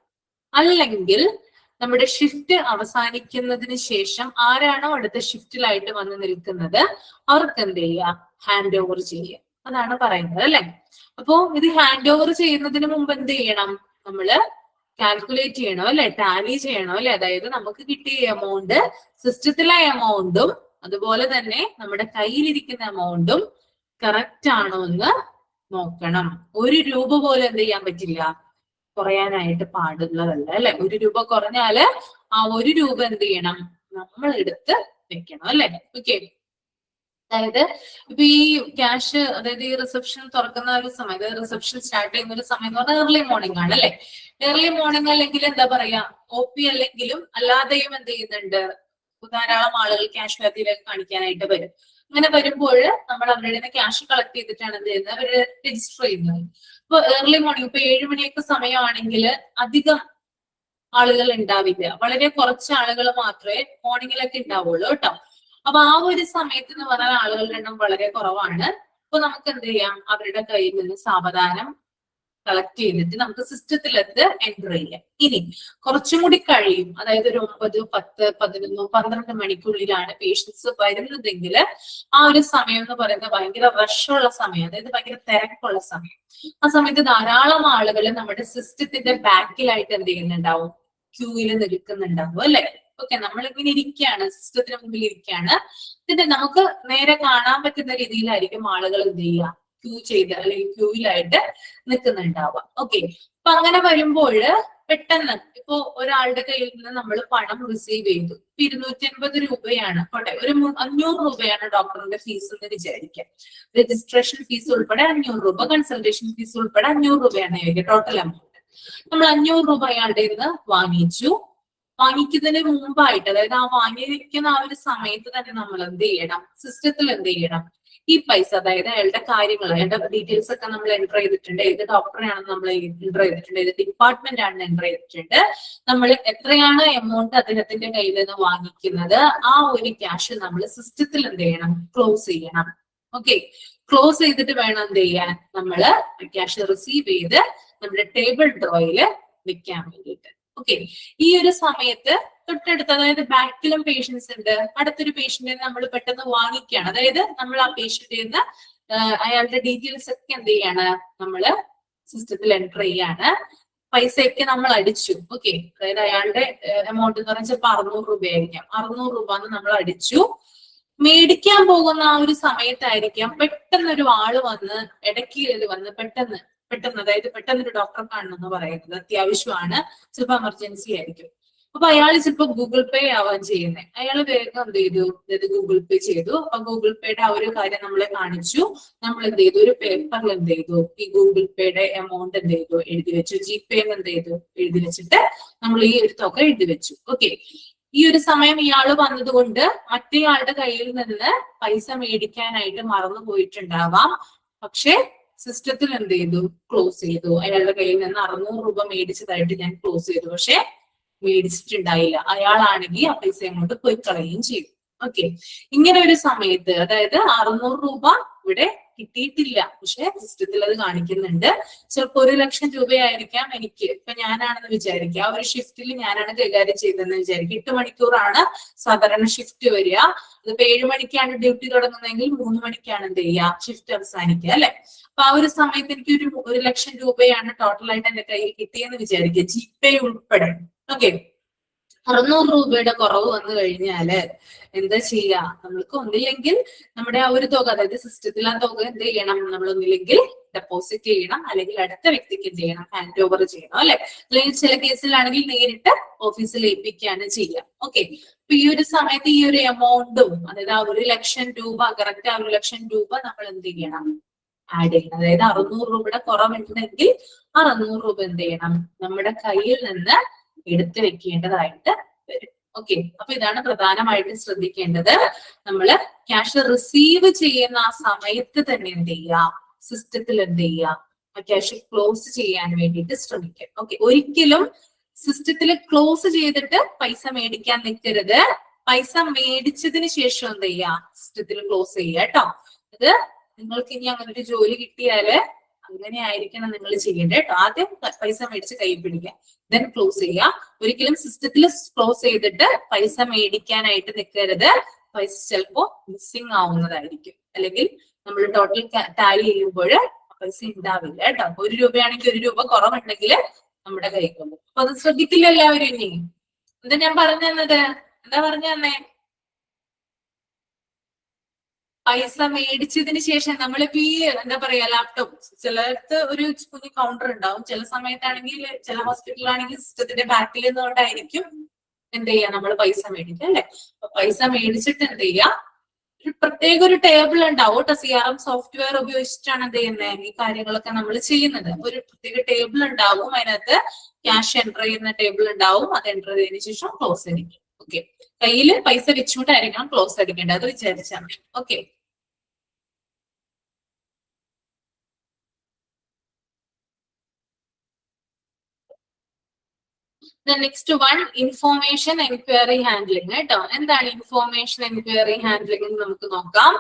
അല്ലെങ്കിൽ നമ്മുടെ ഷിഫ്റ്റ് അവസാനിക്കുന്നതിന് ശേഷം ആരാണോ അടുത്ത ഷിഫ്റ്റിലായിട്ട് വന്ന് നിൽക്കുന്നത് അവർക്ക് എന്ത് ചെയ്യുക? ഹാൻഡ് ഓവർ ചെയ്യുക. അതാണ് പറയുന്നത് അല്ലെ? അപ്പോ ഇത് ഹാൻഡ് ഓവർ ചെയ്യുന്നതിന് മുമ്പ് എന്ത് ചെയ്യണം? നമ്മള് കാൽക്കുലേറ്റ് ചെയ്യണം അല്ലെ, ടാലി ചെയ്യണം അല്ലെ. അതായത് നമുക്ക് കിട്ടിയ എമൗണ്ട്, സിസ്റ്റത്തിലെ എമൗണ്ടും അതുപോലെ തന്നെ നമ്മുടെ കയ്യിലിരിക്കുന്ന എമൗണ്ടും കറക്റ്റ് ആണോ എന്ന് നോക്കണം. 1 രൂപ പോലും എന്ത് ചെയ്യാൻ പറ്റില്ല, കുറയാനായിട്ട് പാടുള്ളതല്ല അല്ലെ. 1 രൂപ കുറഞ്ഞാല് ആ 1 രൂപ എന്ത് ചെയ്യണം? നമ്മൾ എടുത്ത് വെക്കണം അല്ലെ. ഓക്കെ, അതായത് ഇപ്പൊ ഈ ക്യാഷ്, അതായത് ഈ റിസപ്ഷൻ തുറക്കുന്ന ഒരു സമയം, അതായത് റിസപ്ഷൻ സ്റ്റാർട്ട് ചെയ്യുന്ന ഒരു സമയം എന്ന് പറഞ്ഞാൽ ഏർലി മോർണിംഗ് ആണ് അല്ലെ. ഏർലി മോർണിംഗ് അല്ലെങ്കിൽ എന്താ പറയാ, OP അല്ലെങ്കിലും അല്ലാതെയും എന്ത് ചെയ്യുന്നുണ്ട്, ധാരാളം ആളുകൾ ക്യാഷ് വാല്യൂലേക്ക് കാണിക്കാനായിട്ട് വരും. അങ്ങനെ വരുമ്പോൾ നമ്മൾ അവരുടെ നിന്ന് ക്യാഷ് കളക്ട് ചെയ്തിട്ടാണ് എന്ത് ചെയ്യുന്നത്, അവര് രജിസ്റ്റർ ചെയ്യുന്നത്. ഇപ്പൊ ഏർലി മോർണിംഗ്, ഇപ്പൊ 7 മണിയൊക്കെ സമയമാണെങ്കിൽ അധികം ആളുകൾ ഉണ്ടാവില്ല, വളരെ കുറച്ച് ആളുകൾ മാത്രമേ മോർണിംഗിലൊക്കെ ഉണ്ടാവുള്ളൂ കേട്ടോ. അപ്പൊ ആ ഒരു സമയത്ത് എന്ന് പറഞ്ഞാൽ ആളുകളുടെ എണ്ണം വളരെ കുറവാണ്. അപ്പൊ നമുക്ക് എന്ത് ചെയ്യാം, അവരുടെ കയ്യിൽ നിന്ന് സാവധാനം കളക്ട് ചെയ്തിട്ട് നമുക്ക് സിസ്റ്റത്തിലെത്ത് എൻറ്റർ ചെയ്യാം. ഇനി കുറച്ചും കൂടി കഴിയും, അതായത് ഒരു 9, 10, 11, 12 മണിക്കുള്ളിലാണ് പേഷ്യൻസ് വരുന്നതെങ്കിൽ ആ ഒരു സമയം എന്ന് പറയുന്നത് ഭയങ്കര റഷുള്ള സമയം, അതായത് ഭയങ്കര തിരക്കുള്ള സമയം. ആ സമയത്ത് ധാരാളം ആളുകൾ നമ്മുടെ സിസ്റ്റത്തിന്റെ ബാക്കിലായിട്ട് എന്ത് ചെയ്യുന്നുണ്ടാവും, ക്യൂവിൽ നിൽക്കുന്നുണ്ടാവും അല്ലെ. ഓക്കെ, നമ്മളിങ്ങനെ ഇരിക്കുകയാണ്, സിസ്റ്റത്തിന് മുമ്പിൽ ഇരിക്കുകയാണ്, എന്നിട്ട് നമുക്ക് നേരെ കാണാൻ പറ്റുന്ന രീതിയിലായിരിക്കും ആളുകൾ എന്ത് ചെയ്യുക, ക്യൂ ചെയ്ത് അല്ലെങ്കിൽ ക്യൂവിലായിട്ട് നിൽക്കുന്നുണ്ടാവാം. ഓക്കെ, അപ്പൊ അങ്ങനെ വരുമ്പോൾ പെട്ടെന്ന് ഇപ്പോ ഒരാളുടെ കയ്യിൽ നിന്ന് നമ്മൾ പണം റിസീവ് ചെയ്തു, 250 രൂപയാണ്, പോട്ടെ ഒരു 500 രൂപയാണ് ഡോക്ടറിന്റെ ഫീസ് എന്ന് വിചാരിക്കാം. രജിസ്ട്രേഷൻ ഫീസ് ഉൾപ്പെടെ 500 രൂപ, കൺസൾട്ടേഷൻ ഫീസ് ഉൾപ്പെടെ 500 രൂപയാണ് ടോട്ടൽ എമൗണ്ട്. നമ്മൾ 500 രൂപ അയാളുടെ നിന്ന് വാങ്ങിച്ചു. വാങ്ങിക്കുന്നതിന് മുമ്പായിട്ട്, അതായത് ആ വാങ്ങിയിരിക്കുന്ന ആ ഒരു സമയത്ത് തന്നെ നമ്മൾ എന്ത് ചെയ്യണം, സിസ്റ്റത്തിൽ എന്ത് ചെയ്യണം, ഈ പൈസ, അതായത് അയാളുടെ കാര്യങ്ങൾ, അയാളുടെ ഡീറ്റെയിൽസ് ഒക്കെ നമ്മൾ എൻ്റർ ചെയ്തിട്ടുണ്ട്, ഏത് ഡോക്ടറെയാണ് നമ്മൾ എൻ്റർ ചെയ്തിട്ടുണ്ട്, ഏത് ഡിപ്പാർട്ട്മെന്റ് ആണെന്ന് എൻ്റർ ചെയ്തിട്ടുണ്ട്, നമ്മൾ എത്രയാണ് എമൗണ്ട് അദ്ദേഹത്തിന്റെ കയ്യിൽ നിന്ന് വാങ്ങിക്കുന്നത്, ആ ഒരു ക്യാഷ് നമ്മൾ സിസ്റ്റത്തിൽ എന്ത് ചെയ്യണം, ക്ലോസ് ചെയ്യണം. ഓക്കെ, ക്ലോസ് ചെയ്തിട്ട് വേണം എന്ത് ചെയ്യാൻ, നമ്മള് ക്യാഷ് റിസീവ് ചെയ്ത് നമ്മുടെ ടേബിൾ ഡ്രോയില് വെക്കാൻ വേണ്ടിയിട്ട്. ഓക്കെ, ഈ ഒരു സമയത്ത് തൊട്ടടുത്ത്, അതായത് ബാക്കിലും പേഷ്യൻസ് ഉണ്ട്, അടുത്തൊരു പേഷ്യന്റിനെ നമ്മൾ പെട്ടെന്ന് വാങ്ങിക്കുകയാണ്, അതായത് നമ്മൾ ആ പേഷ്യന്റിൽ നിന്ന് അയാളുടെ ഡീറ്റെയിൽസ് ഒക്കെ എന്ത് ചെയ്യാണ്, നമ്മള് സിസ്റ്റത്തിൽ എൻ്റർ ചെയ്യാണ്. പൈസയൊക്കെ നമ്മൾ അടിച്ചു. ഓക്കെ, അതായത് അയാളുടെ എമൗണ്ട് എന്ന് പറഞ്ഞാൽ ചിലപ്പോൾ 600 രൂപയായിരിക്കാം, 600 രൂപ നമ്മൾ അടിച്ചു. മേടിക്കാൻ പോകുന്ന ആ ഒരു സമയത്തായിരിക്കാം പെട്ടെന്ന് ഒരു ആള് വന്ന് ഇടയ്ക്ക് വന്ന് പെട്ടെന്ന് അതായത് പെട്ടെന്ന് ഒരു ഡോക്ടറെ കാണണം എന്ന് പറയുന്നത് അത്യാവശ്യമാണ്, ചിലപ്പോൾ എമർജൻസി ആയിരിക്കും. അപ്പൊ അയാൾ ചിലപ്പോൾ ഗൂഗിൾ പേ ആവാൻ ചെയ്യുന്നത്, അയാൾ വേഗം എന്ത് ചെയ്തു, അതായത് ഗൂഗിൾ പേ ചെയ്തു. അപ്പൊ ഗൂഗിൾ പേയുടെ ആ ഒരു കാര്യം നമ്മളെ കാണിച്ചു. നമ്മൾ എന്ത് ചെയ്തു, ഒരു പേപ്പറിൽ എന്ത് ചെയ്തു, ഈ ഗൂഗിൾ പേയുടെ എമൗണ്ട് എന്ത് ചെയ്തു, എഴുതി വെച്ചു. GPay എന്ത് ചെയ്തു, എഴുതി വെച്ചിട്ട് നമ്മൾ ഈ ഒരു തുക എഴുതി വെച്ചു. ഓക്കെ, ഈ ഒരു സമയം ഇയാള് വന്നതുകൊണ്ട് മറ്റേയാളുടെ കയ്യിൽ നിന്ന് പൈസ മേടിക്കാനായിട്ട് മറന്നു പോയിട്ടുണ്ടാവാം. പക്ഷെ സിസ്റ്റത്തിൽ എന്ത് ചെയ്തു, ക്ലോസ് ചെയ്തു. അയാളുടെ കയ്യിൽ നിന്ന് 600 രൂപ മേടിച്ചതായിട്ട് ഞാൻ ക്ലോസ് ചെയ്തു, പക്ഷെ മേടിച്ചിട്ടുണ്ടായില്ല. അയാളാണെങ്കിൽ ആ പൈസ അങ്ങോട്ട് പോയി കളയുകയും ചെയ്തു. ഓക്കെ, ഇങ്ങനെ ഒരു സമയത്ത്, അതായത് 600 രൂപ ഇവിടെ കിട്ടിയിട്ടില്ല, പക്ഷെ സിസ്റ്റത്തിൽ അത് കാണിക്കുന്നുണ്ട്. ചിലപ്പോൾ 1 ലക്ഷം രൂപയായിരിക്കാം എനിക്ക്, ഇപ്പൊ ഞാനാണെന്ന് വിചാരിക്കുക, ആ ഒരു ഷിഫ്റ്റിൽ ഞാനാണ് കൈകാര്യം ചെയ്തതെന്ന് വിചാരിക്കുക. 8 മണിക്കൂറാണ് സാധാരണ ഷിഫ്റ്റ് വരിക. അതിപ്പോ 7 മണിക്കാണ് ഡ്യൂട്ടി തുടങ്ങുന്നതെങ്കിൽ 3 മണിക്കാണ് എന്ത് ചെയ്യുക, ഷിഫ്റ്റ് അവസാനിക്കുക അല്ലെ. അപ്പൊ ആ ഒരു സമയത്ത് എനിക്ക് 1 ലക്ഷം രൂപയാണ് ടോട്ടലായിട്ട് എന്റെ കയ്യിൽ കിട്ടിയെന്ന് വിചാരിക്കുക, ജിപേ ഉൾപ്പെടെ. ഓക്കെ, 600 രൂപയുടെ കുറവ് വന്നു കഴിഞ്ഞാല് എന്താ ചെയ്യാ, നമ്മൾക്ക് ഒന്നില്ലെങ്കിൽ നമ്മുടെ ആ ഒരു തുക, അതായത് സിസ്റ്റത്തിൽ ആ തുക എന്ത് ചെയ്യണം, നമ്മൾ ഒന്നില്ലെങ്കിൽ ഡെപ്പോസിറ്റ് ചെയ്യണം, അല്ലെങ്കിൽ അടുത്ത വ്യക്തിക്ക് എന്ത് ചെയ്യണം, ഹാൻഡ് ഓവർ ചെയ്യണം അല്ലെ. അല്ലെങ്കിൽ ചില കേസിലാണെങ്കിൽ നേരിട്ട് ഓഫീസിൽ ഏൽപ്പിക്കുകയാണ് ചെയ്യുക. ഓക്കെ, അപ്പൊ ഈ ഒരു സമയത്ത് ഈ ഒരു എമൗണ്ടും, അതായത് ആ 1 ലക്ഷം രൂപ, കറക്റ്റ് ആ 1 ലക്ഷം രൂപ നമ്മൾ എന്ത് ചെയ്യണം, ആഡ് ചെയ്യണം. അതായത് 600 രൂപയുടെ കുറവുണ്ടെങ്കിൽ 600 രൂപ എന്ത് ചെയ്യണം, നമ്മുടെ കയ്യിൽ നിന്ന് എടുത്തു വെക്കേണ്ടതായിട്ട് വരും. ഓക്കെ, അപ്പൊ ഇതാണ് പ്രധാനമായിട്ടും ശ്രദ്ധിക്കേണ്ടത്. നമ്മള് ക്യാഷ് റിസീവ് ചെയ്യുന്ന ആ സമയത്ത് തന്നെ എന്ത് ചെയ്യുക, സിസ്റ്റത്തിൽ എന്ത് ചെയ്യുക, ആ ക്യാഷ് ക്ലോസ് ചെയ്യാൻ വേണ്ടിയിട്ട് ശ്രമിക്കുക. ഓക്കെ, ഒരിക്കലും സിസ്റ്റത്തിൽ ക്ലോസ് ചെയ്തിട്ട് പൈസ മേടിക്കാൻ നിൽക്കരുത്. പൈസ മേടിച്ചതിന് ശേഷം എന്ത് ചെയ്യുക, സിസ്റ്റത്തിൽ ക്ലോസ് ചെയ്യുക കേട്ടോ. അത് നിങ്ങൾക്ക് ഇനി അങ്ങനെ ഒരു ജോലി കിട്ടിയാല് അങ്ങനെ ആയിരിക്കണം നിങ്ങൾ ചെയ്യേണ്ടത് കേട്ടോ. ആദ്യം പൈസ മേടിച്ച് കൈ പിടിക്കുക, ദെൻ ക്ലോസ് ചെയ്യുക. ഒരിക്കലും സിസ്റ്റത്തിൽ ക്ലോസ് ചെയ്തിട്ട് പൈസ മേടിക്കാനായിട്ട് നിൽക്കരുത്. പൈസ ചിലപ്പോ മിസ്സിങ് ആവുന്നതായിരിക്കും, അല്ലെങ്കിൽ നമ്മൾ ടോട്ടൽ ടാലി ചെയ്യുമ്പോൾ പൈസ ഉണ്ടാവില്ല കേട്ടോ. 1 രൂപയാണെങ്കിൽ 1 രൂപ കുറവുണ്ടെങ്കിൽ നമ്മുടെ കൈ കൊണ്ട്. അപ്പൊ അത് ശ്രദ്ധിക്കില്ല എല്ലാവരും. ഇനി എന്താ ഞാൻ പറഞ്ഞു തന്നത്, എന്താ പറഞ്ഞു തന്നെ, പൈസ മേടിച്ചതിന് ശേഷം നമ്മളിപ്പോ ഈ എന്താ പറയാ, ലാപ്ടോപ്പ് ചിലർക്ക് ഒരു കുഞ്ഞു കൗണ്ടർ ഉണ്ടാവും, ചില സമയത്താണെങ്കിൽ ചില ഹോസ്പിറ്റലാണെങ്കിൽ സിസ്റ്റത്തിന്റെ ബാക്കിൽ നിന്നുകൊണ്ടായിരിക്കും എന്ത് ചെയ്യാ, നമ്മൾ പൈസ മേടിക്കുക അല്ലെ. അപ്പൊ പൈസ മേടിച്ചിട്ട് എന്ത് ചെയ്യാ, ഒരു പ്രത്യേക ഒരു ടേബിൾ ഉണ്ടാവും കേട്ടോ. CRM സോഫ്റ്റ്വെയർ ഉപയോഗിച്ചിട്ടാണ് എന്ത് ചെയ്യുന്നത്, ഈ കാര്യങ്ങളൊക്കെ നമ്മൾ ചെയ്യുന്നത്. ഒരു പ്രത്യേക ടേബിൾ ഉണ്ടാവും, അതിനകത്ത് ക്യാഷ് എൻറ്റർ ചെയ്യുന്ന ടേബിൾ ഉണ്ടാവും. അത് എൻറ്റർ ചെയ്തതിനു ശേഷം ക്ലോസ് അടിക്കും. ഓക്കെ, കയ്യിൽ പൈസ വെച്ചുകൊണ്ടായിരിക്കണം ക്ലോസ് അടിക്കേണ്ടത്, അത് വിചാരിച്ചാൽ മതി. Okay, the next one, information enquiry handling കേട്ടോ. എന്താണ് ഇൻഫോർമേഷൻ എൻക്വയറി ഹാൻഡ്ലിംഗ് എന്ന് നമുക്ക് നോക്കാം.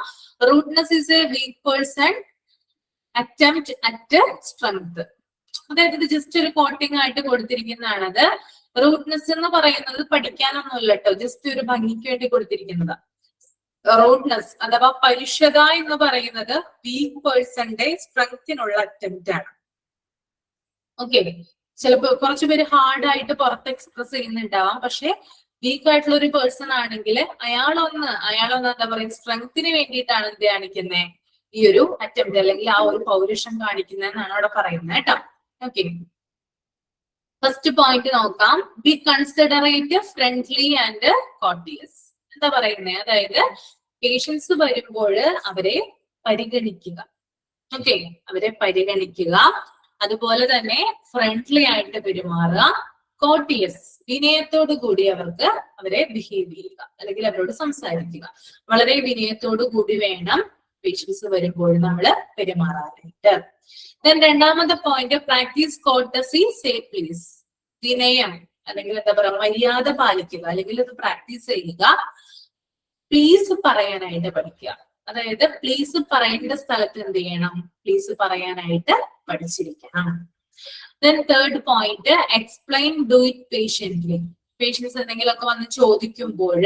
Rudeness is a weak person attempt at strength. അതായത് ഇത് ജസ്റ്റ് ഒരു കോട്ടിംഗ് ആയിട്ട് കൊടുത്തിരിക്കുന്നതാണത്. റൂട്ട്നെസ് എന്ന് പറയുന്നത് പഠിക്കാനൊന്നുമില്ല കേട്ടോ, ജസ്റ്റ് ഒരു ഭംഗിക്ക് വേണ്ടി കൊടുത്തിരിക്കുന്നതാ. റൂട്ട്നെസ് അഥവാ പരുഷത എന്ന് പറയുന്നത് വീക്ക് പേഴ്സന്റെ സ്ട്രെങ്ത്തിനുള്ള അറ്റംപ്റ്റ് ആണ്. ഓക്കെ, ചിലപ്പോ കുറച്ചുപേര് ഹാർഡ് ആയിട്ട് പുറത്ത് എക്സ്പ്രസ് ചെയ്യുന്നുണ്ടാവാം, പക്ഷെ വീക്ക് ആയിട്ടുള്ള ഒരു പേഴ്സൺ ആണെങ്കിൽ അയാളൊന്ന് എന്താ പറയുക, സ്ട്രെങ്ത്തിന് വേണ്ടിയിട്ടാണ് എന്ത് കാണിക്കുന്നത്, ഈ ഒരു അറ്റംപ്റ്റ് അല്ലെങ്കിൽ ആ ഒരു പൗരുഷം കാണിക്കുന്നതെന്നാണ് അവിടെ പറയുന്നത് കേട്ടോ. ഓക്കെ, ഫസ്റ്റ് പോയിന്റ് നോക്കാം. B considerate, friendly and courteous. എന്താ പറയുന്നത്, അതായത് പേഷ്യൻസ് വരുമ്പോൾ അവരെ പരിഗണിക്കുക. ഓക്കെ, അവരെ പരിഗണിക്കുക. അതുപോലെ തന്നെ ഫ്രണ്ട്ലി ആയിട്ട് പെരുമാറുക. കോർട്ടിയസ്, വിനയത്തോടു കൂടി അവരെ ബിഹേവ് ചെയ്യുക, അല്ലെങ്കിൽ അവരോട് സംസാരിക്കുക. വളരെ വിനയത്തോടു കൂടി വേണം പേഷ്യൻസ് വരുമ്പോൾ നമ്മൾ പെരുമാറാനായിട്ട്. ദെൻ രണ്ടാമത്തെ point, practice courtesy, say please. വിനയം അല്ലെങ്കിൽ എന്താ പറയുക, മര്യാദ പാലിക്കുക, അല്ലെങ്കിൽ അത് പ്രാക്ടീസ് ചെയ്യുക. പ്ലീസ് പറയാനായിട്ട് പഠിക്കുക. അതായത് പ്ലീസ് പറയേണ്ട സ്ഥലത്ത് എന്ത് ചെയ്യണം, പ്ലീസ് പറയാനായിട്ട് പഠിച്ചിരിക്കണം. Then third point, explain, do it patiently. Patients എന്തെങ്കിലുമൊക്കെ വന്ന് ചോദിക്കുമ്പോൾ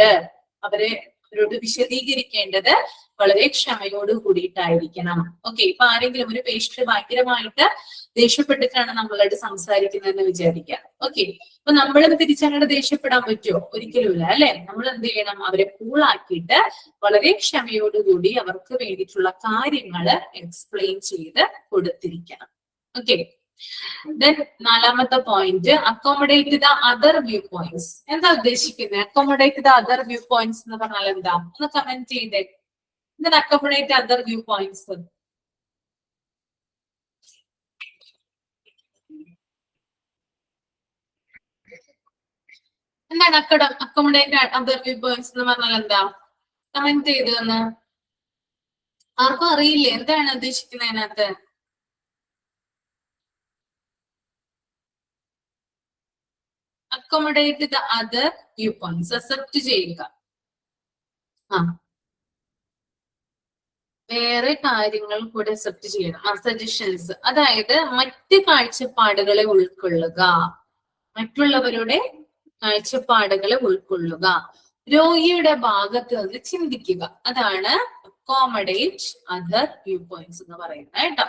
അവരോട് വിശദീകരിക്കേണ്ടത് വളരെ ക്ഷമയോട് കൂടിയിട്ടായിരിക്കണം. ഓക്കെ, ഇപ്പൊ ആരെങ്കിലും ഒരു പേഷ്യന്റ് ഭയങ്കരമായിട്ട് ദേഷ്യപ്പെട്ടിട്ടാണ് നമ്മളായിട്ട് സംസാരിക്കുന്നതെന്ന് വിചാരിക്കുക. ഓക്കെ, അപ്പൊ നമ്മളും തിരിച്ചങ്ങോട്ട് ദേഷ്യപ്പെടാൻ പറ്റുമോ? ഒരിക്കലുമില്ല അല്ലെ. നമ്മൾ എന്ത് ചെയ്യണം, അവരെ കൂളാക്കിയിട്ട് വളരെ ക്ഷമയോടുകൂടി അവർക്ക് വേണ്ടിയിട്ടുള്ള കാര്യങ്ങൾ എക്സ്പ്ലെയിൻ ചെയ്ത് കൊടുത്തിരിക്കണം. ഓക്കെ, ദെൻ നാലാമത്തെ point, accommodate the other view points. എന്താ ഉദ്ദേശിക്കുന്നത് accommodate the other view points എന്ന് പറഞ്ഞാൽ എന്താ? ഒന്ന് കമന്റ് ചെയ്തേ. എന്താണ് അക്കോമഡേറ്റ് അതർ വ്യൂ പോയിന്റ്സ്? എന്താണ് അക്കോമഡേറ്റ് അതർ വ്യൂ പോയിന്റ്സ് എന്ന് പറഞ്ഞാൽ എന്താ? കമന്റ് ചെയ്തെന്ന്. ആർക്കും അറിയില്ലേ എന്താണ് ഉദ്ദേശിക്കുന്നത് അതിനകത്ത്? Accommodate the other view points, accept ചെയ്യുക. വേറെ കാര്യങ്ങൾ കൂടെ അക്സെപ്റ്റ് ചെയ്യണം. സജഷൻസ്, അതായത് മറ്റ് കാഴ്ചപ്പാടുകളെ ഉൾക്കൊള്ളുക, മറ്റുള്ളവരുടെ കാഴ്ചപ്പാടുകളെ ഉൾക്കൊള്ളുക, രോഗിയുടെ ഭാഗത്ത് നിന്ന് ചിന്തിക്കുക. അതാണ് അക്കോമഡേറ്റ് അതർ വ്യൂ പോയിന്റ്സ് എന്ന് പറയുന്നത് കേട്ടോ.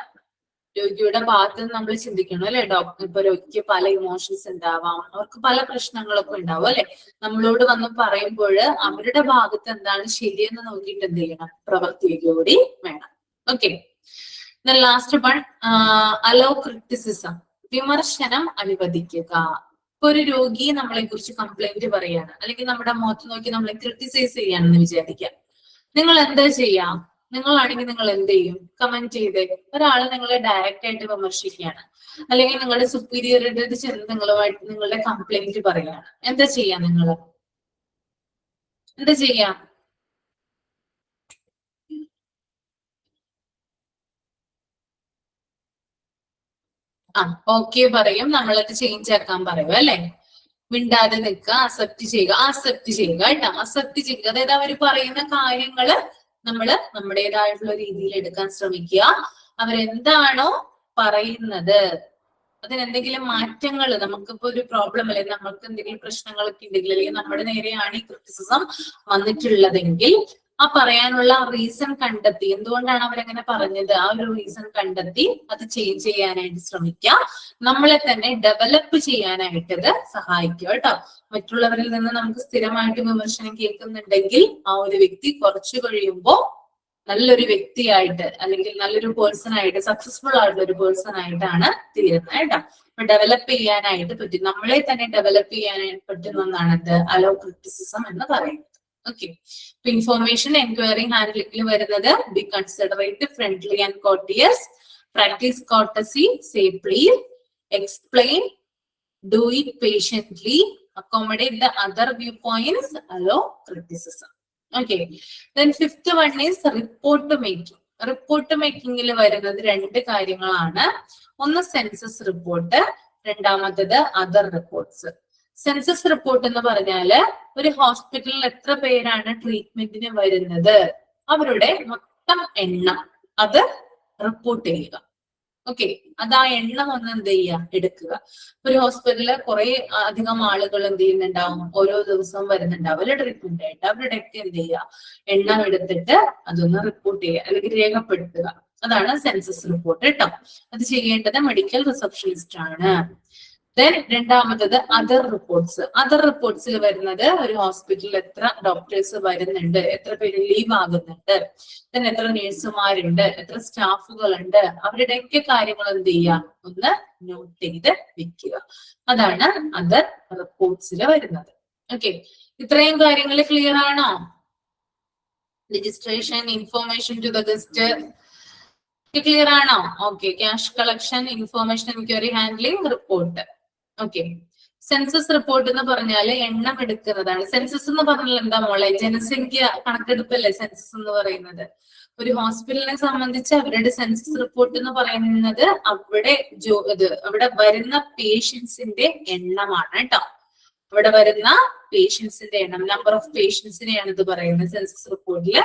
രോഗിയുടെ ഭാഗത്ത് നിന്ന് നമ്മൾ ചിന്തിക്കണം അല്ലെ. ഡോക്ടർ ഇപ്പൊ രോഗിക്ക് പല ഇമോഷൻസ് ഉണ്ടാവാം, അവർക്ക് പല പ്രശ്നങ്ങളൊക്കെ ഉണ്ടാവും അല്ലെ. നമ്മളോട് വന്ന് പറയുമ്പോൾ അവരുടെ ഭാഗത്ത് എന്താണ് ശരിയെന്ന് നോക്കിയിട്ട് എന്ത് ചെയ്യണം, പ്രവർത്തിക്കുകയൂടി വേണം. Okay, last one, hello criticism, വിമർശനം അനുവദിക്കുക. ഇപ്പൊ ഒരു രോഗി നമ്മളെ കുറിച്ച് കംപ്ലൈന്റ് പറയാണ്, അല്ലെങ്കിൽ നമ്മുടെ മുഖത്ത് നോക്കി നമ്മളെ ക്രിട്ടിസൈസ് ചെയ്യാണെന്ന് വിചാരിക്കാം. നിങ്ങൾ എന്താ ചെയ്യാം? നിങ്ങളാണെങ്കിൽ നിങ്ങൾ എന്ത് ചെയ്യും? കമന്റ് ചെയ്തേ. ഒരാള് നിങ്ങളെ ഡയറക്റ്റ് ആയിട്ട് വിമർശിക്കുകയാണ്, അല്ലെങ്കിൽ നിങ്ങളുടെ സുപ്പീരിയറിന്റെ അടുത്ത് ചെന്ന് നിങ്ങളുമായിട്ട് നിങ്ങളുടെ കംപ്ലൈന്റ് പറയാണ്. എന്താ ചെയ്യാ? നിങ്ങൾ എന്താ ചെയ്യാ? ഓക്കെ പറയും, നമ്മളത് ചേഞ്ച് ആക്കാൻ പറയും അല്ലെ. മിണ്ടാതെ നിൽക്കുക, അക്സെപ്റ്റ് ചെയ്യുക കേട്ടോ. അക്സെപ്റ്റ് ചെയ്യുക, അതായത് അവർ പറയുന്ന കാര്യങ്ങള് നമ്മള് നമ്മുടേതായിട്ടുള്ള രീതിയിൽ എടുക്കാൻ ശ്രമിക്കുക. അവരെന്താണോ പറയുന്നത് അതിനെന്തെങ്കിലും മാറ്റങ്ങൾ, നമുക്കിപ്പോ ഒരു പ്രോബ്ലം അല്ലെങ്കിൽ നമ്മൾക്ക് എന്തെങ്കിലും പ്രശ്നങ്ങളൊക്കെ ഉണ്ടെങ്കിൽ, അല്ലെങ്കിൽ നമ്മുടെ നേരെയാണ് ഈ ക്രിറ്റിസിസം വന്നിട്ടുള്ളതെങ്കിൽ ആ പറയാനുള്ള റീസൺ കണ്ടെത്തി, എന്തുകൊണ്ടാണ് അവരങ്ങനെ പറഞ്ഞത്, ആ ഒരു റീസൺ കണ്ടെത്തി അത് ചേഞ്ച് ചെയ്യാനായിട്ട് ശ്രമിക്കുക. നമ്മളെ തന്നെ ഡെവലപ്പ് ചെയ്യാനായിട്ട് ഇത് സഹായിക്കുക കേട്ടോ. മറ്റുള്ളവരിൽ നിന്ന് നമുക്ക് സ്ഥിരമായിട്ട് വിമർശനം കേൾക്കുന്നുണ്ടെങ്കിൽ ആ ഒരു വ്യക്തി കുറച്ചു കഴിയുമ്പോൾ നല്ലൊരു വ്യക്തിയായിട്ട്, അല്ലെങ്കിൽ നല്ലൊരു പേഴ്സൺ ആയിട്ട്, സക്സസ്ഫുൾ ആയിട്ടുള്ള ഒരു പേഴ്സൺ ആയിട്ടാണ് തീരുന്നത് കേട്ടോ. അപ്പൊ ഡെവലപ്പ് ചെയ്യാനായിട്ട് പറ്റും, നമ്മളെ തന്നെ ഡെവലപ്പ് ചെയ്യാനായിട്ട് പറ്റുന്നതാണ് അലോ ക്രിറ്റിസിസം എന്ന് പറയുന്നത്. ഓക്കെ, ഇപ്പൊ ഇൻഫോർമേഷൻ എൻക്വയറി ഹാൻഡ്ലിംഗിൽ വരുന്നത് B considerate, friendly and courteous, practice courtesy, say please, explain, do it patiently, accommodate the other viewpoints, allow criticism. Okay, then fifth one is report making. Report മേക്കിങ്ങിൽ വരുന്നത് രണ്ട് കാര്യങ്ങളാണ്. ഒന്ന് census report, രണ്ടാമത്തത് other reports. Census report എന്ന് പറഞ്ഞാല് ഒരു ഹോസ്പിറ്റലിൽ എത്ര പേരാണ് ട്രീറ്റ്മെന്റിന് വരുന്നത്, അവരുടെ മൊത്തം എണ്ണം അത് റിപ്പോർട്ട് ചെയ്യുക. ഓക്കെ, അത് ആ എണ്ണം ഒന്ന് എന്ത് ചെയ്യുക, എടുക്കുക. ഒരു ഹോസ്പിറ്റലില് കുറെ അധികം ആളുകൾ എന്ത് ചെയ്യുന്നുണ്ടാവും, ഓരോ ദിവസവും വരുന്നുണ്ടാവും അല്ലെ ട്രീറ്റ്മെന്റ് ആയിട്ട്. അവരുടെയൊക്കെ എന്ത് ചെയ്യുക, എണ്ണം എടുത്തിട്ട് അതൊന്ന് റിപ്പോർട്ട് ചെയ്യുക അല്ലെങ്കിൽ രേഖപ്പെടുത്തുക. അതാണ് സെൻസസ് റിപ്പോർട്ട് കേട്ടോ. അത് ചെയ്യേണ്ടത് മെഡിക്കൽ റിസപ്ഷനിസ്റ്റ് ആണ്. ദെൻ രണ്ടാമത്തത് അതർ റിപ്പോർട്ട്സ്. അതർ റിപ്പോർട്ട്സിൽ വരുന്നത് ഒരു ഹോസ്പിറ്റലിൽ എത്ര ഡോക്ടേഴ്സ് വരുന്നുണ്ട്, എത്ര പേര് ലീവ് ആകുന്നുണ്ട്, ദെൻ എത്ര നഴ്സുമാരുണ്ട്, എത്ര സ്റ്റാഫുകളുണ്ട്, അവരുടെയൊക്കെ കാര്യങ്ങൾ എന്ത് ചെയ്യുക, ഒന്ന് നോട്ട് ചെയ്ത് വെക്കുക. അതാണ് അതർ റിപ്പോർട്ട്സിൽ വരുന്നത്. ഓക്കെ, ഇത്രയും കാര്യങ്ങൾ ക്ലിയർ ആണോ? Registration, information to the guest clear ആണോ? Okay, cash collection, information enquiry handling, report. Okay, census report എന്ന് പറഞ്ഞാല് എണ്ണം എടുക്കുന്നതാണ്. സെൻസസ് എന്ന് പറഞ്ഞാൽ എന്താ മോളെ, ജനസംഖ്യ കണക്കെടുപ്പല്ലേ സെൻസസ് എന്ന് പറയുന്നത്. ഒരു ഹോസ്പിറ്റലിനെ സംബന്ധിച്ച് അവരുടെ സെൻസസ് റിപ്പോർട്ട് എന്ന് പറയുന്നത് അവിടെ വരുന്ന പേഷ്യൻസിന്റെ എണ്ണമാണ് കേട്ടോ. അവിടെ വരുന്ന പേഷ്യൻസിന്റെ എണ്ണം, നമ്പർ ഓഫ് പേഷ്യൻസിനെയാണ് ഇത് പറയുന്നത് സെൻസസ് റിപ്പോർട്ടിൽ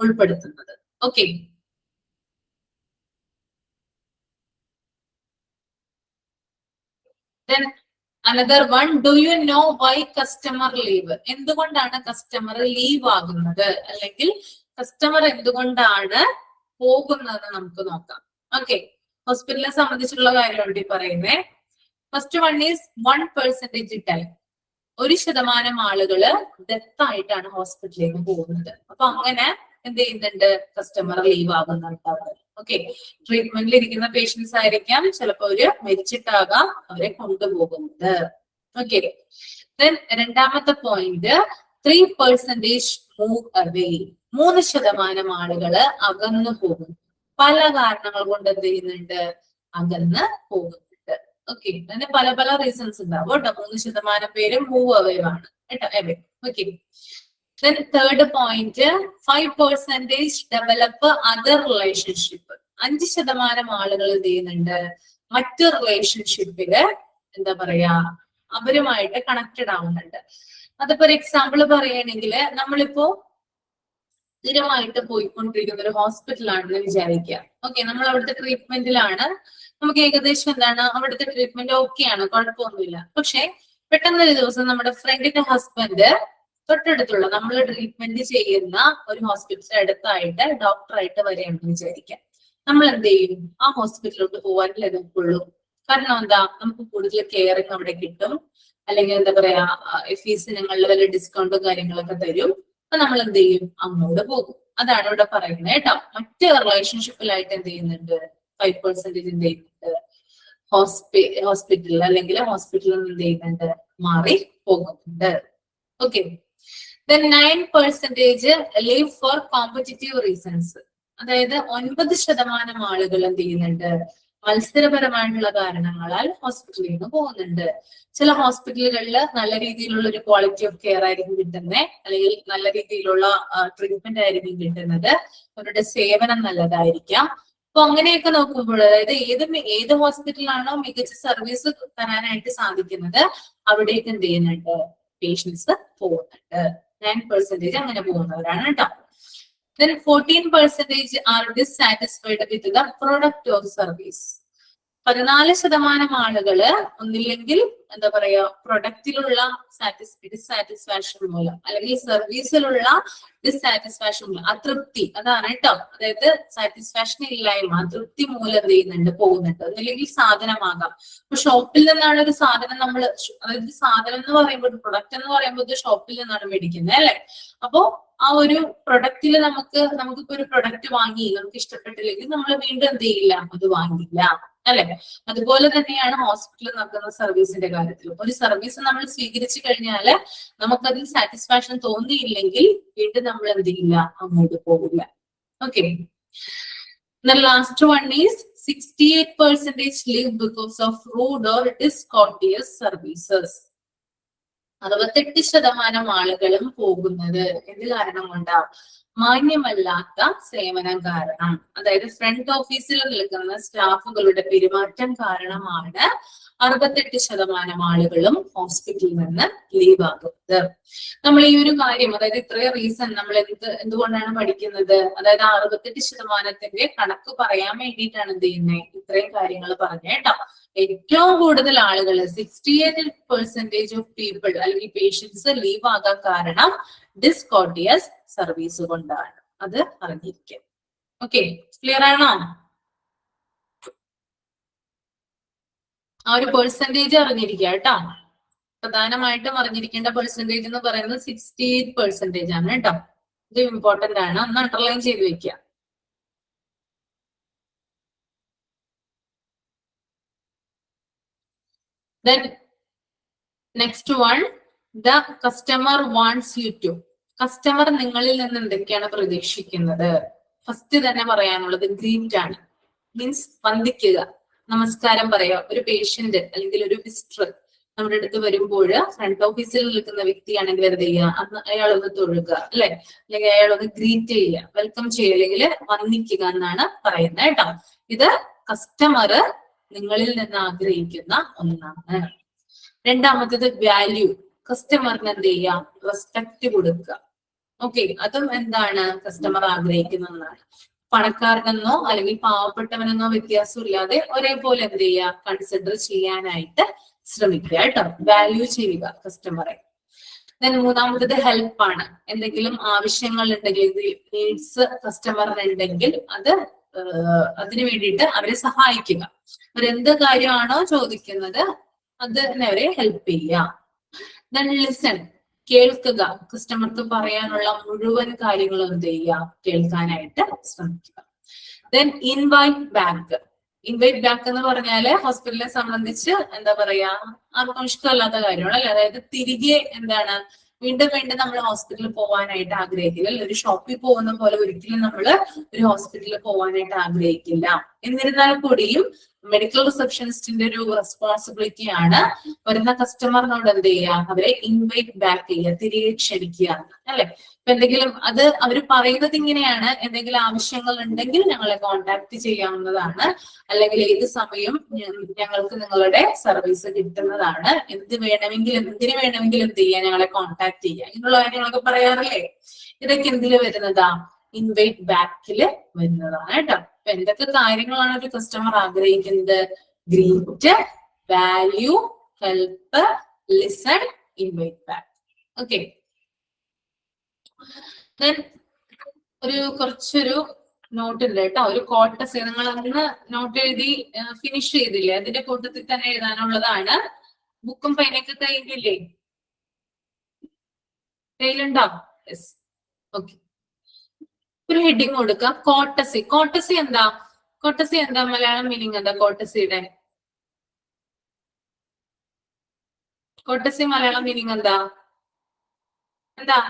ഉൾപ്പെടുത്തുന്നത്. Okay, then another one, do you know why customer leave? എന്തുകൊണ്ടാണ് കസ്റ്റമർ ലീവ് ആകുന്നത്, അല്ലെങ്കിൽ കസ്റ്റമർ എന്തുകൊണ്ടാണ് പോകുന്നത് നമുക്ക് നോക്കാം. ഓക്കെ, ഹോസ്പിറ്റലിനെ സംബന്ധിച്ചുള്ള കാര്യമാണ് ഈ പറയുന്നത്. First one is 1% time. 1% ആളുകള് ഡെത്ത് ആയിട്ടാണ് ഹോസ്പിറ്റലിലേക്ക് പോകുന്നത്. അപ്പൊ അങ്ങനെ എന്ത് ചെയ്യുന്നുണ്ട്, കസ്റ്റമർ ലീവ് ആകുന്നുണ്ടാവും. ഓക്കെ, ട്രീറ്റ്മെന്റിൽ ഇരിക്കുന്ന പേഷ്യൻസ് ആയിരിക്കാം, ചിലപ്പോ അവര് മരിച്ചിട്ടാകാം അവരെ കൊണ്ടുപോകുന്നത്. ഓക്കെ, ദെൻ രണ്ടാമത്തെ പോയിന്റ് 3% മൂവ് അവേ. 3% ആളുകള് അകന്നു പോകും. പല കാരണങ്ങൾ കൊണ്ട് എന്ത് ചെയ്യുന്നുണ്ട്, അകന്ന് പോകുന്നുണ്ട്. ഓക്കെ, അതിന് പല പല റീസൺസ് ഉണ്ടാവും കേട്ടോ. 3% പേര് മൂവ് അവേ ആണ് കേട്ടോ, away. Okay, then third point, 5% develop other relationship. 5% ആളുകൾ എന്ത് ചെയ്യുന്നുണ്ട്, മറ്റു റിലേഷൻഷിപ്പില് എന്താ പറയാ, അവരുമായിട്ട് കണക്റ്റഡ് ആവുന്നുണ്ട്. അതിപ്പോ ഒരു എക്സാമ്പിൾ പറയുകയാണെങ്കിൽ, നമ്മളിപ്പോ സ്ഥിരമായിട്ട് പോയിക്കൊണ്ടിരിക്കുന്ന ഒരു ഹോസ്പിറ്റലാണെന്ന് വിചാരിക്കുക. ഓക്കെ, നമ്മൾ അവിടുത്തെ ട്രീറ്റ്മെന്റിലാണ്. നമുക്ക് ഏകദേശം എന്താണ് അവിടുത്തെ ട്രീറ്റ്മെന്റ് ഓക്കെയാണ്, കുഴപ്പമൊന്നുമില്ല. പക്ഷെ പെട്ടെന്ന് ഒരു ദിവസം നമ്മുടെ ഫ്രണ്ടിന്റെ ഹസ്ബൻഡ് തൊട്ടടുത്തുള്ള നമ്മൾ ട്രീറ്റ്മെന്റ് ചെയ്യുന്ന ഒരു ഹോസ്പിറ്റലിന്റെ അടുത്തായിട്ട് ഡോക്ടറായിട്ട് വരികയാണെന്ന് വിചാരിക്കാം. നമ്മൾ എന്ത് ചെയ്യും? ആ ഹോസ്പിറ്റലിലോട്ട് പോകാനല്ലേ നോക്കുള്ളൂ. കാരണം എന്താ, നമുക്ക് കൂടുതൽ കെയറിങ് അവിടെ കിട്ടും, അല്ലെങ്കിൽ എന്താ പറയാ ഫീസ് ഞങ്ങളുടെ വല്ല ഡിസ്കൗണ്ടും കാര്യങ്ങളൊക്കെ തരും. അപ്പൊ നമ്മൾ എന്ത് ചെയ്യും? അങ്ങോട്ട് പോകും. അതാണ് ഇവിടെ പറയുന്നത് കേട്ടോ. മറ്റ് റിലേഷൻഷിപ്പിലായിട്ട് എന്ത് ചെയ്യുന്നുണ്ട്? 5% എന്ത് ചെയ്യുന്നുണ്ട്? ഹോസ്പിറ്റലിൽ അല്ലെങ്കിൽ ഹോസ്പിറ്റലിൽ നിന്ന് എന്ത് ചെയ്യുന്നുണ്ട്? മാറി പോകുന്നുണ്ട്. Okay, then 9% leave for competitive reasons. അതായത് 9% ആളുകൾ എന്ത് ചെയ്യുന്നുണ്ട്? മത്സരപരമായിട്ടുള്ള കാരണങ്ങളാൽ ഹോസ്പിറ്റലിൽ നിന്ന് പോകുന്നുണ്ട്. ചില ഹോസ്പിറ്റലുകളിൽ നല്ല രീതിയിലുള്ള ഒരു ക്വാളിറ്റി ഓഫ് കെയർ ആയിരിക്കും കിട്ടുന്നത്, അല്ലെങ്കിൽ നല്ല രീതിയിലുള്ള ട്രീറ്റ്മെന്റ് ആയിരിക്കും കിട്ടുന്നത്, അവരുടെ സേവനം നല്ലതായിരിക്കാം. അപ്പൊ അങ്ങനെയൊക്കെ നോക്കുമ്പോൾ അതായത് ഏത് ഹോസ്പിറ്റലാണോ മികച്ച സർവീസ് തരാനായിട്ട് സാധിക്കുന്നത് അവിടേക്ക് എന്ത് ചെയ്യുന്നുണ്ട്? പേഷ്യൻസ് പോകുന്നുണ്ട്. 9% അങ്ങനെ പോകുന്നവരാണ് കേട്ടോ. Then 14% are dissatisfied with the product or service. 14% ആളുകള് ഒന്നില്ലെങ്കിൽ എന്താ പറയാ പ്രൊഡക്റ്റിലുള്ള ഡിസാറ്റിസ്ഫാക്ഷൻ മൂലം, അല്ലെങ്കിൽ സർവീസിലുള്ള ഡിസാറ്റിസ്ഫാക്ഷൻ മൂലം, അതൃപ്തി, അതാണ് കേട്ടോ. അതായത് സാറ്റിസ്ഫാക്ഷൻ ഇല്ലായ്മ, അതൃപ്തി മൂലം എന്ത് ചെയ്യുന്നുണ്ട്? പോകുന്നുണ്ട്. ഒന്നില്ലെങ്കിൽ സാധനമാകാം. ഇപ്പൊ ഷോപ്പിൽ നിന്നാണ് ഒരു സാധനം നമ്മൾ, അതായത് സാധനം എന്ന് പറയുമ്പോൾ പ്രൊഡക്റ്റ് എന്ന് പറയുമ്പോൾ ഇത് ഷോപ്പിൽ നിന്നാണ് മേടിക്കുന്നത് അല്ലെ. അപ്പോ ആ ഒരു പ്രൊഡക്റ്റില് നമുക്കിപ്പോ ഒരു പ്രൊഡക്റ്റ് വാങ്ങി നമുക്ക് ഇഷ്ടപ്പെട്ടില്ലെങ്കിൽ നമ്മൾ വീണ്ടും എന്ത് ചെയ്യില്ല? അത് വാങ്ങില്ല അല്ലെ. അതുപോലെ തന്നെയാണ് ഹോസ്പിറ്റലിൽ നടക്കുന്ന സർവീസിന്റെ കാര്യത്തിൽ. ഒരു സർവീസ് നമ്മൾ സ്വീകരിച്ചു കഴിഞ്ഞാല് നമുക്കതിൽ സാറ്റിസ്ഫാക്ഷൻ തോന്നിയില്ലെങ്കിൽ വീണ്ടും നമ്മൾ എന്ത് ചെയ്യില്ല? അങ്ങോട്ട് പോകില്ല. Okay, the last one is 68% leave because of rude or discourteous services. 68% ആളുകളും പോകുന്നത് എന്ത് കാരണം കൊണ്ടാ? മാന്യമല്ലാത്ത സേവനം കാരണം. അതായത് ഫ്രണ്ട് ഓഫീസിൽ നിൽക്കുന്ന സ്റ്റാഫുകളുടെ പെരുമാറ്റം കാരണമാണ് 68% ആളുകളും ഹോസ്പിറ്റലിൽ നിന്ന് ലീവ് ആകുന്നത്. നമ്മൾ ഈ ഒരു കാര്യം, അതായത് ഇത്രയും റീസൺ നമ്മൾ എന്തുകൊണ്ടാണ് പഠിക്കുന്നത്? അതായത് 68% കണക്ക് പറയാൻ വേണ്ടിയിട്ടാണ് എന്ത് ചെയ്യുന്നത്? ഇത്രയും കാര്യങ്ങൾ പറഞ്ഞ കേട്ടോ. ഏറ്റവും കൂടുതൽ ആളുകൾ 68% ഓഫ് പീപ്പിൾ അല്ലെങ്കിൽ പേഷ്യൻസ് ലീവ് ആകാൻ കാരണം ഡിസ്കോർട്ടിയസ് സർവീസ് കൊണ്ടാണ്. അത് അറിഞ്ഞിരിക്കുക. ഓക്കെ, ക്ലിയർ ആണോ? ആ ഒരു പെർസെന്റേജ് അറിഞ്ഞിരിക്കുക കേട്ടോ. പ്രധാനമായിട്ടും അറിഞ്ഞിരിക്കേണ്ട പെർസെന്റേജ് എന്ന് പറയുന്നത് 68% ആണ് കേട്ടോ. ഇത് ഇമ്പോർട്ടന്റ് ആണ്, ഒന്ന് അണ്ടർലൈൻ ചെയ്ത് വെക്കുക. Then next one, the customer wants you to. Customer നിങ്ങളിൽ നിന്ന് എന്തൊക്കെയാണ് പ്രതീക്ഷിക്കുന്നത്? ഫസ്റ്റ് തന്നെ പറയാനുള്ളത് ഗ്രീറ്റ് ആണ്. മീൻസ് വന്ദിക്കുക, നമസ്കാരം പറയാ. ഒരു പേഷ്യന്റ് അല്ലെങ്കിൽ ഒരു വിസിറ്റർ നമ്മുടെ അടുത്ത് വരുമ്പോൾ ഫ്രണ്ട് ഓഫീസിൽ നിൽക്കുന്ന വ്യക്തിയാണെങ്കിൽ എന്ത് ചെയ്യുക? അയാളൊന്ന് തൊഴുക അല്ലെ, അല്ലെങ്കിൽ അയാളൊന്ന് ഗ്രീറ്റ് ചെയ്യുക, വെൽക്കം ചെയ്യുക, അല്ലെങ്കിൽ വന്ദിക്കുക എന്നാണ് പറയുന്നത് കേട്ടോ. ഇത് കസ്റ്റമർ നിങ്ങളിൽ നിന്ന് ആഗ്രഹിക്കുന്ന ഒന്നാണ്. രണ്ടാമത്തേത് വാല്യൂ. കസ്റ്റമറിന് എന്ത് ചെയ്യാം? റെസ്പെക്ട് കൊടുക്കുക. ഓക്കെ, അതും എന്താണ്? കസ്റ്റമർ ആഗ്രഹിക്കുന്ന ഒന്നാണ്. പണക്കാരനെന്നോ അല്ലെങ്കിൽ പാവപ്പെട്ടവനെന്നോ വ്യത്യാസമില്ലാതെ ഒരേപോലെ എന്ത് ചെയ്യുക? കൺസിഡർ ചെയ്യാനായിട്ട് ശ്രമിക്കുക കേട്ടോ. വാല്യൂ ചെയ്യുക കസ്റ്റമറെ. ദെൻ മൂന്നാമത്തേത് ഹെൽപ്പാണ്. എന്തെങ്കിലും ആവശ്യങ്ങൾ ഉണ്ടെങ്കിൽ, നീഡ്സ് കസ്റ്റമറിനുണ്ടെങ്കിൽ അതിനു വേണ്ടിയിട്ട് അവരെ സഹായിക്കുക. അവരെന്ത് കാര്യമാണോ ചോദിക്കുന്നത് അതിനെ അവരെ ഹെൽപ്പ് ചെയ്യുക. ദെൻ ലിസൺ, കേൾക്കുക. കസ്റ്റമർക്ക് പറയാനുള്ള മുഴുവൻ കാര്യങ്ങളും എന്ത് ചെയ്യുക? കേൾക്കാനായിട്ട് ശ്രമിക്കുക. Then invite back. Invite back എന്ന് പറഞ്ഞാല് ഹോസ്പിറ്റലിനെ സംബന്ധിച്ച് എന്താ പറയാ, ആർക്കും ഇഷ്ടമല്ലാത്ത കാര്യമാണ് അല്ലെ. അതായത് തിരികെ എന്താണ്, വീണ്ടും വീണ്ടും നമ്മൾ ഹോസ്പിറ്റലിൽ പോകാനായിട്ട് ആഗ്രഹിക്കില്ല. ഒരു ഷോപ്പിൽ പോകുന്ന പോലെ ഒരിക്കലും നമ്മൾ ഒരു ഹോസ്പിറ്റലിൽ പോകാനായിട്ട് ആഗ്രഹിക്കില്ല. എന്നിരുന്നാൽ കൂടിയും മെഡിക്കൽ റിസപ്ഷനിസ്റ്റിന്റെ ഒരു റെസ്പോൺസിബിലിറ്റി ആണ് വരുന്ന കസ്റ്റമറിനോട് എന്ത് ചെയ്യുക? അവരെ ഇൻവൈറ്റ് ബാക്ക് ചെയ്യുക, തിരികെ ക്ഷണിക്കുക അല്ലെ. ഇപ്പൊ എന്തെങ്കിലും അത് അവർ പറയുന്നത് ഇങ്ങനെയാണ്, എന്തെങ്കിലും ആവശ്യങ്ങൾ ഉണ്ടെങ്കിൽ ഞങ്ങളെ കോൺടാക്ട് ചെയ്യാവുന്നതാണ്, അല്ലെങ്കിൽ ഏത് സമയം ഞങ്ങൾക്ക് നിങ്ങളുടെ സർവീസ് കിട്ടുന്നതാണ്, എന്തിനു വേണമെങ്കിലും എന്ത് ചെയ്യാൻ ഞങ്ങളെ കോൺടാക്ട് ചെയ്യുക, ഇങ്ങനെയുള്ള കാര്യങ്ങളൊക്കെ പറയാറില്ലേ. ഇതൊക്കെ എന്തില് വരുന്നതാ? ഇൻവൈറ്റ് ബാക്കില് വരുന്നതാണ് കേട്ടോ. അപ്പൊ എന്തൊക്കെ കാര്യങ്ങളാണ് ഒരു കസ്റ്റമർ ആഗ്രഹിക്കുന്നത്? Greet, value, help, listen, invite back. Okay, കുറച്ചൊരു നോട്ട് ഉണ്ട് കേട്ടോ. ഒരു കോട്ടസ് നിങ്ങൾ അന്ന് നോട്ട് എഴുതി ഫിനിഷ് ചെയ്തില്ലേ, അതിന്റെ കൂട്ടത്തിൽ തന്നെ എഴുതാനുള്ളതാണ്. ബുക്കും പെനൊക്കെ കയ്യിലില്ലേ? കയ്യിലുണ്ടോ? യെസ്. ഓക്കെ, ഒരു ഹെഡിങ് കൊടുക്കാം. കോട്ടസി. കോട്ടസി എന്താ? കോട്ടസി എന്താ? മലയാളം മീനിങ് എന്താ കോട്ടസിയുടെ? കോട്ടസി മലയാളം മീനിങ് എന്താ? എന്താ?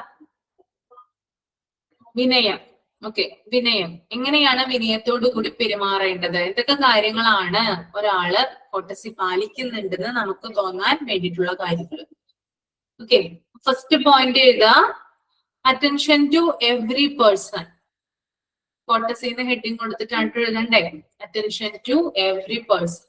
വിനയം. ഓക്കെ, വിനയം. എങ്ങനെയാണ് വിനയത്തോടു കൂടി പെരുമാറേണ്ടത്? എന്തൊക്കെ കാര്യങ്ങളാണ് ഒരാള് കോട്ടസി പാലിക്കുന്നുണ്ടെന്ന് നമുക്ക് തോന്നാൻ വേണ്ടിയിട്ടുള്ള കാര്യങ്ങൾ. ഓക്കെ, ഫസ്റ്റ് പോയിന്റ് എഴുതുക. Attention to every person. കോട്ടസിന്ന് ഹെഡിങ് കൊടുത്തിട്ടാണ് എഴുതണ്ടേ. Attention to every person.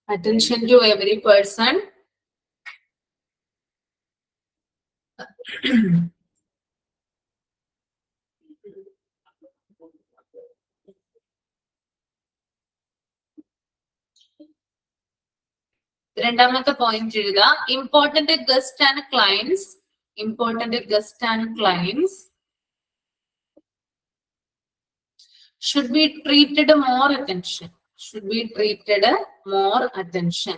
Attention to every person. രണ്ടാമത്തെ പോയിന്റ് എഴുതുക. Important guest and clients. Important guest and clients should be treated more attention. Should be treated more attention.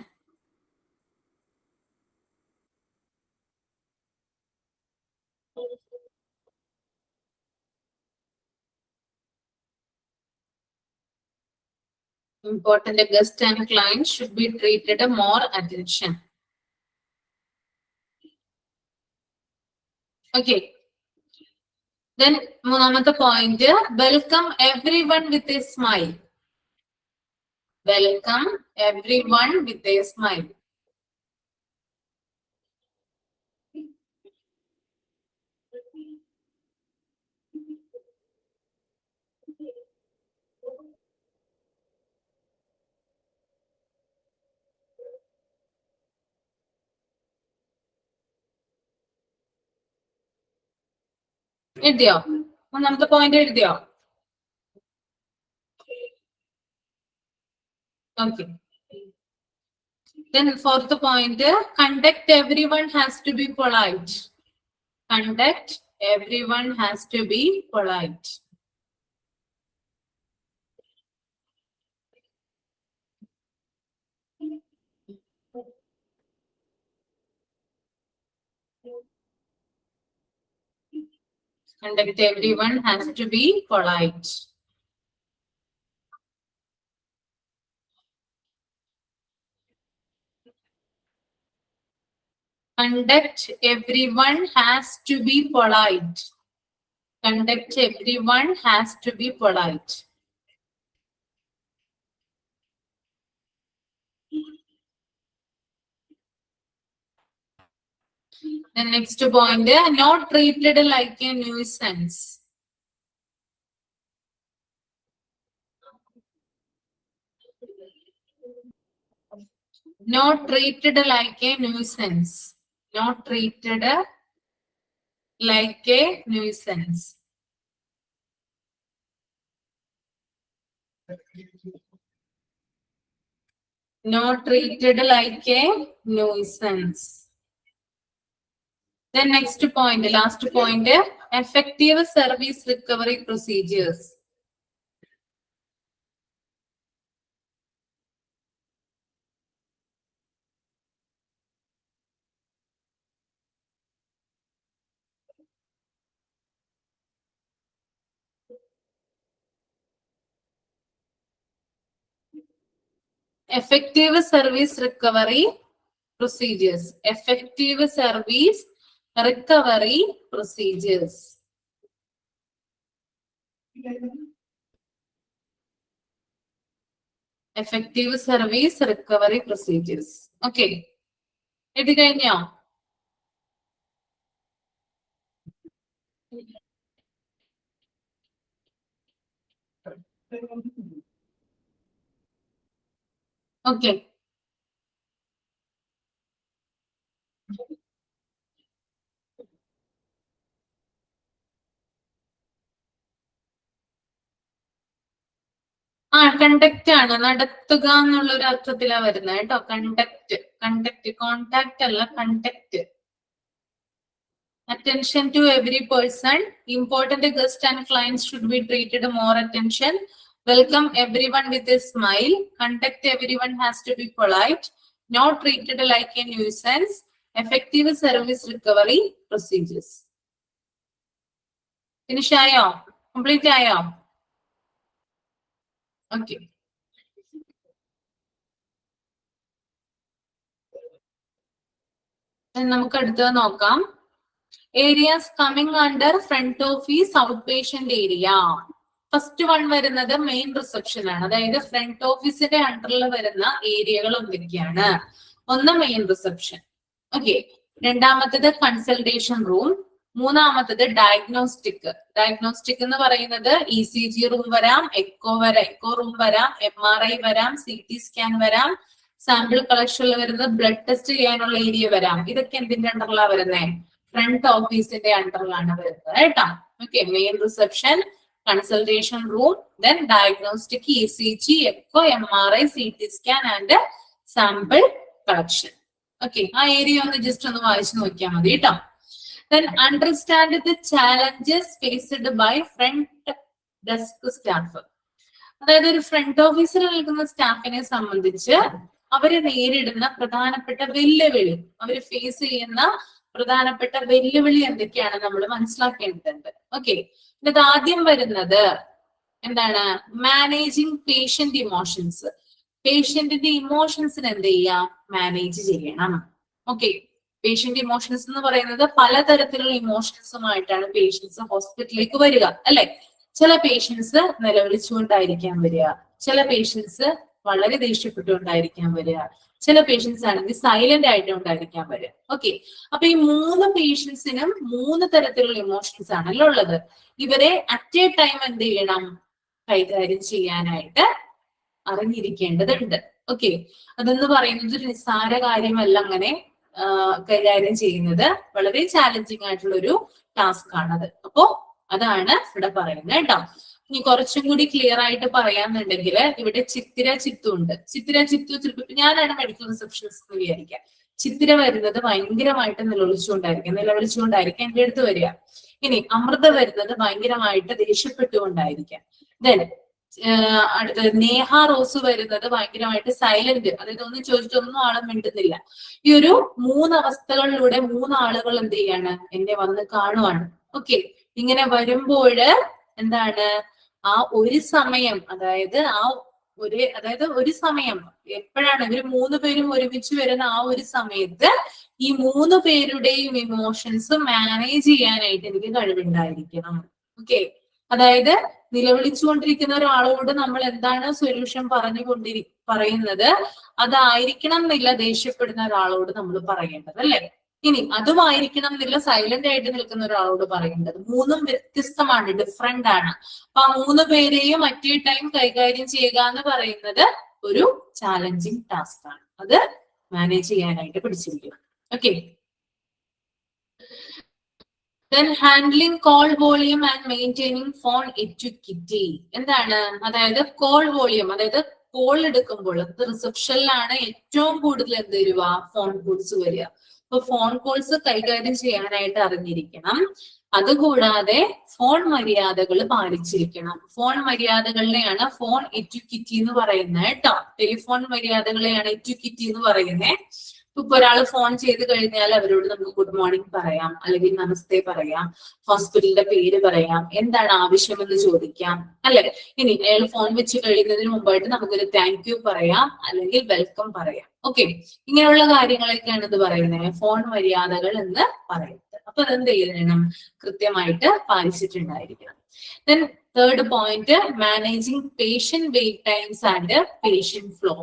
Important guest and client should be treated more attention. Okay. Then മൂന്നാമത്തെ point, welcome everyone with a smile. Welcome everyone with a smile. എഴുതിയോ? മൂന്നാമത്തെ point എഴുതിയോ? Okay. Then fourth point, conduct everyone has to be polite. Conduct everyone has to be polite. Conduct everyone has to be polite. Conduct everyone has to be polite. Conduct everyone has to be polite. The next point, not treated like a nuisance. Not treated like a nuisance. Not treated like a nuisance. Not treated like a nuisance. Then next point, last point, effective service recovery procedures. Effective service recovery procedures. Effective service recovery procedures. Effective service recovery procedures. Okay. എഴുതി കഴിഞ്ഞോ? Okay. Conduct ആണ്, നടത്തുക എന്നുള്ള ഒരു അർത്ഥത്തിലാണ് വരുന്നത് കേട്ടോ. Conduct contact അല്ല, conduct. Attention to every person. Important guests and clients should be treated more attention. Welcome everyone with a smile. Conduct everyone has to be polite. Not treated like a nuisance. Effective service recovery procedures. Finish ആയോ? Complete ആയോ? Okay. നമുക്ക് അടുത്തത് നോക്കാം. Areas coming under front office outpatient area. First one വരുന്നത് main reception ആണ്. അതായത് front ഓഫീസിന്റെ അണ്ടറിൽ വരുന്ന ഏരിയകൾ എന്തൊക്കെയാണ്? ഒന്ന് മെയിൻ റിസപ്ഷൻ. ഓക്കെ. രണ്ടാമത്തത് കൺസൾട്ടേഷൻ റൂം. മൂന്നാമത്തത് ഡയഗ്നോസ്റ്റിക് എന്ന് പറയുന്നത് ECG റൂം വരാം, എക്കോ റൂം വരാം, MRI വരാം, CT സ്കാൻ വരാം, സാമ്പിൾ കളക്ഷനിൽ വരുന്നത് ബ്ലഡ് ടെസ്റ്റ് ചെയ്യാനുള്ള ഏരിയ വരാം. ഇതൊക്കെ എന്തിന്റെ അണ്ടറിലാണ് വരുന്നത്? ഫ്രണ്ട് ഓഫീസിന്റെ അണ്ടറിലാണ് വരുന്നത് കേട്ടോ. Okay. Main reception, consultation room, then diagnostic, ECG, echo, MRI, CT scan and sample collection. Okay. ആ ഏരിയ ഒന്ന് ജസ്റ്റ് ഒന്ന് വായിച്ചു നോക്കിയാൽ മതി കേട്ടോ. Then understand the challenges faced by front desk staff. അതായത് ഒരു ഫ്രണ്ട് ഓഫീസിൽ നിൽക്കുന്ന സ്റ്റാഫിനെ സംബന്ധിച്ച് അവര് നേരിടുന്ന പ്രധാനപ്പെട്ട വെല്ലുവിളി, അവർ ഫേസ് ചെയ്യുന്ന പ്രധാനപ്പെട്ട വെല്ലുവിളി എന്തൊക്കെയാണ് നമ്മൾ മനസ്സിലാക്കേണ്ടതുണ്ട്. ഓക്കെ. ഇത് ആദ്യം വരുന്നത് എന്താണ്? Managing patient emotions. പേഷ്യന്റിന്റെ ഇമോഷൻസിന് എന്ത് ചെയ്യാം? മാനേജ് ചെയ്യണം. ഓക്കെ. പേഷ്യന്റ് ഇമോഷൻസ് എന്ന് പറയുന്നത് പലതരത്തിലുള്ള ഇമോഷൻസുമായിട്ടാണ് പേഷ്യൻസ് ഹോസ്പിറ്റലിലേക്ക് വരിക, അല്ലെ? ചില പേഷ്യൻസ് നിലവിളിച്ചുകൊണ്ടായിരിക്കാം വരിക, ചില പേഷ്യൻസ് വളരെ ദേഷ്യപ്പെട്ടുകൊണ്ടായിരിക്കാം വരിക, ചില പേഷ്യൻസ് ആണെങ്കിൽ സൈലന്റ് ആയിട്ടുണ്ടായിരിക്കാം വരിക. ഓക്കെ. അപ്പൊ ഈ 3 പേഷ്യൻസിനും 3 തരത്തിലുള്ള ഇമോഷൻസ് ആണല്ലോ ഉള്ളത്. ഇവരെ അറ്റ് എ ടൈം എന്ത് ചെയ്യണം? കൈകാര്യം ചെയ്യാനായിട്ട് അറിഞ്ഞിരിക്കേണ്ടതുണ്ട്. ഓക്കെ. അതെന്ന് പറയുന്നത് ഒരു നിസ്സാര കാര്യമല്ല. അങ്ങനെ കൈകാര്യം ചെയ്യുന്നത് വളരെ ചാലഞ്ചിങ് ആയിട്ടുള്ള ഒരു ടാസ്ക് ആണത്. അപ്പോ അതാണ് ഇവിടെ പറയുന്നത് കേട്ടോ. ഇനി കുറച്ചും കൂടി ക്ലിയർ ആയിട്ട് പറയാന്നുണ്ടെങ്കിൽ ഇവിടെ ചിത്തിര ചിത്തു ഉണ്ട്. ചിത്തിര ചിത്തു ചിലപ്പോൾ ഞാനാണ് മെഡിക്കൽ റിസപ്ഷനിസ്റ്റ് എന്ന് വിചാരിക്കാം. ചിത്തിര വരുന്നത് ഭയങ്കരമായിട്ട് നിലവിളിച്ചുകൊണ്ടായിരിക്കാം എന്റെ അടുത്ത് വരിക. ഇനി അമൃത വരുന്നത് ഭയങ്കരമായിട്ട് ദേഷ്യപ്പെട്ടുകൊണ്ടായിരിക്കാം. ദെൻ അടുത്തത് നേഹ റോസ് വരുന്നത് ഭയങ്കരമായിട്ട് സൈലന്റ്, അതായത് ഒന്നും ചോദിച്ചിട്ടൊന്നും ആളും മിണ്ടുന്നില്ല. ഈ ഒരു 3 അവസ്ഥകളിലൂടെ 3 ആളുകൾ എന്ത് ചെയ്യാണ്? എന്നെ വന്ന് കാണുവാണ്. ഓക്കെ. ഇങ്ങനെ വരുമ്പോൾ എന്താണ്? ആ ഒരു സമയം, അതായത് ഒരു സമയം എപ്പോഴാണ് ഇവര് 3 പേരും ഒരുമിച്ച് വരുന്ന ആ ഒരു സമയത്ത് ഈ 3 പേരുടെയും ഇമോഷൻസ് മാനേജ് ചെയ്യാനായിട്ട് എനിക്ക് കഴിവുണ്ടായിരിക്കണം. ഓക്കെ. അതായത് നിലവിളിച്ചുകൊണ്ടിരിക്കുന്ന ഒരാളോട് നമ്മൾ എന്താണ് സൊല്യൂഷൻ പറയുന്നത്, അതായിരിക്കണം എന്നില്ല ദേഷ്യപ്പെടുന്ന ഒരാളോട് നമ്മൾ പറയേണ്ടത്, അല്ലെ? ഇനി അതുമായിരിക്കണം എന്നില്ല സൈലന്റ് ആയിട്ട് നിൽക്കുന്ന ഒരാളോട് പറയേണ്ടത്. 3ഉം വ്യത്യസ്തമാണ്, ഡിഫറെന്റ് ആണ്. അപ്പൊ ആ 3 പേരെയും അറ്റ് എ ടൈം കൈകാര്യം ചെയ്യുക എന്ന് പറയുന്നത് ഒരു ചാലഞ്ചിങ് ടാസ്ക് ആണ്. അത് മാനേജ് ചെയ്യാനായിട്ട് പഠിച്ചിരിക്കണം. Okay. Then handling call volume and maintaining phone etiquette. എന്താണ്? അതായത് കോൾ വോളിയം, അതായത് കോൾ എടുക്കുമ്പോൾ റിസപ്ഷനിലാണ് ഏറ്റവും കൂടുതൽ എന്ത് വരിക? ഫോൺ കോൾസ് വരിക. അപ്പൊ ഫോൺ കോൾസ് കൈകാര്യം ചെയ്യാനായിട്ട് അറിഞ്ഞിരിക്കണം. അതുകൂടാതെ ഫോൺ മര്യാദകൾ പാലിച്ചിരിക്കണം. ഫോൺ മര്യാദകളിലെയാണ് ഫോൺ എറ്റിക്വറ്റ് എന്ന് പറയുന്നത് കേട്ടോ. ടെലിഫോൺ മര്യാദകളെയാണ് എറ്റിക്വറ്റ് എന്ന് പറയുന്നത്. ഇപ്പൊ ഒരാള് ഫോൺ ചെയ്ത് കഴിഞ്ഞാൽ അവരോട് നമുക്ക് ഗുഡ് മോർണിംഗ് പറയാം, അല്ലെങ്കിൽ നമസ്തേ പറയാം, ഹോസ്പിറ്റലിന്റെ പേര് പറയാം, എന്താണ് ആവശ്യമെന്ന് ചോദിക്കാം, അല്ലെ? ഇനി അയാൾ ഫോൺ വെച്ച് കഴിയുന്നതിന് മുമ്പായിട്ട് നമുക്കൊരു താങ്ക് യു പറയാം, അല്ലെങ്കിൽ വെൽക്കം പറയാം. ഓക്കെ. ഇങ്ങനെയുള്ള കാര്യങ്ങളൊക്കെയാണ് ഇത് പറയുന്നത് ഫോൺ മര്യാദകൾ എന്ന് പറയുന്നത്. അപ്പൊ അതെന്ത് ചെയ്യണം? കൃത്യമായിട്ട് പാലിച്ചിട്ടുണ്ടായിരിക്കണം. Then third point, managing patient wait times and patient flow.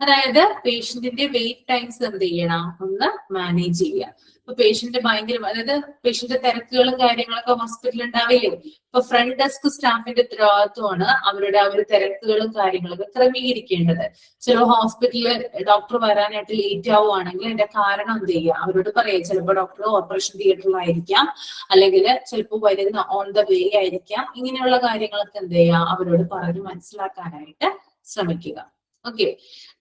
അതായത് പേഷ്യന്റിന്റെ വെയിറ്റ് ടൈംസ് എന്ത് ചെയ്യണം? ഒന്ന് മാനേജ് ചെയ്യുക. ഇപ്പൊ പേഷ്യന്റ് ഭയങ്കര, അതായത് പേഷ്യന്റ് തിരക്കുകളും കാര്യങ്ങളൊക്കെ ഹോസ്പിറ്റലിൽ ഉണ്ടാവില്ലേ. ഇപ്പൊ ഫ്രണ്ട് ഡെസ്ക് സ്റ്റാഫിന്റെ ഉത്തരവാദിത്വമാണ് അവരുടെ ആ ഒരു തിരക്കുകളും കാര്യങ്ങളൊക്കെ ക്രമീകരിക്കേണ്ടത്. ചില ഹോസ്പിറ്റലിൽ ഡോക്ടർ വരാനായിട്ട് ലേറ്റ് ആവുകയാണെങ്കിൽ അതിന്റെ കാരണം എന്ത് ചെയ്യുക, അവരോട് പറയാം. ചിലപ്പോൾ ഡോക്ടർ ഓപ്പറേഷൻ തിയേറ്ററിലായിരിക്കാം, അല്ലെങ്കിൽ ചിലപ്പോൾ വരുന്ന ഓൺ ദ വേ ആയിരിക്കാം. ഇങ്ങനെയുള്ള കാര്യങ്ങളൊക്കെ എന്ത് ചെയ്യുക, അവരോട് പറഞ്ഞ് മനസ്സിലാക്കാനായിട്ട് ശ്രമിക്കുക. Okay,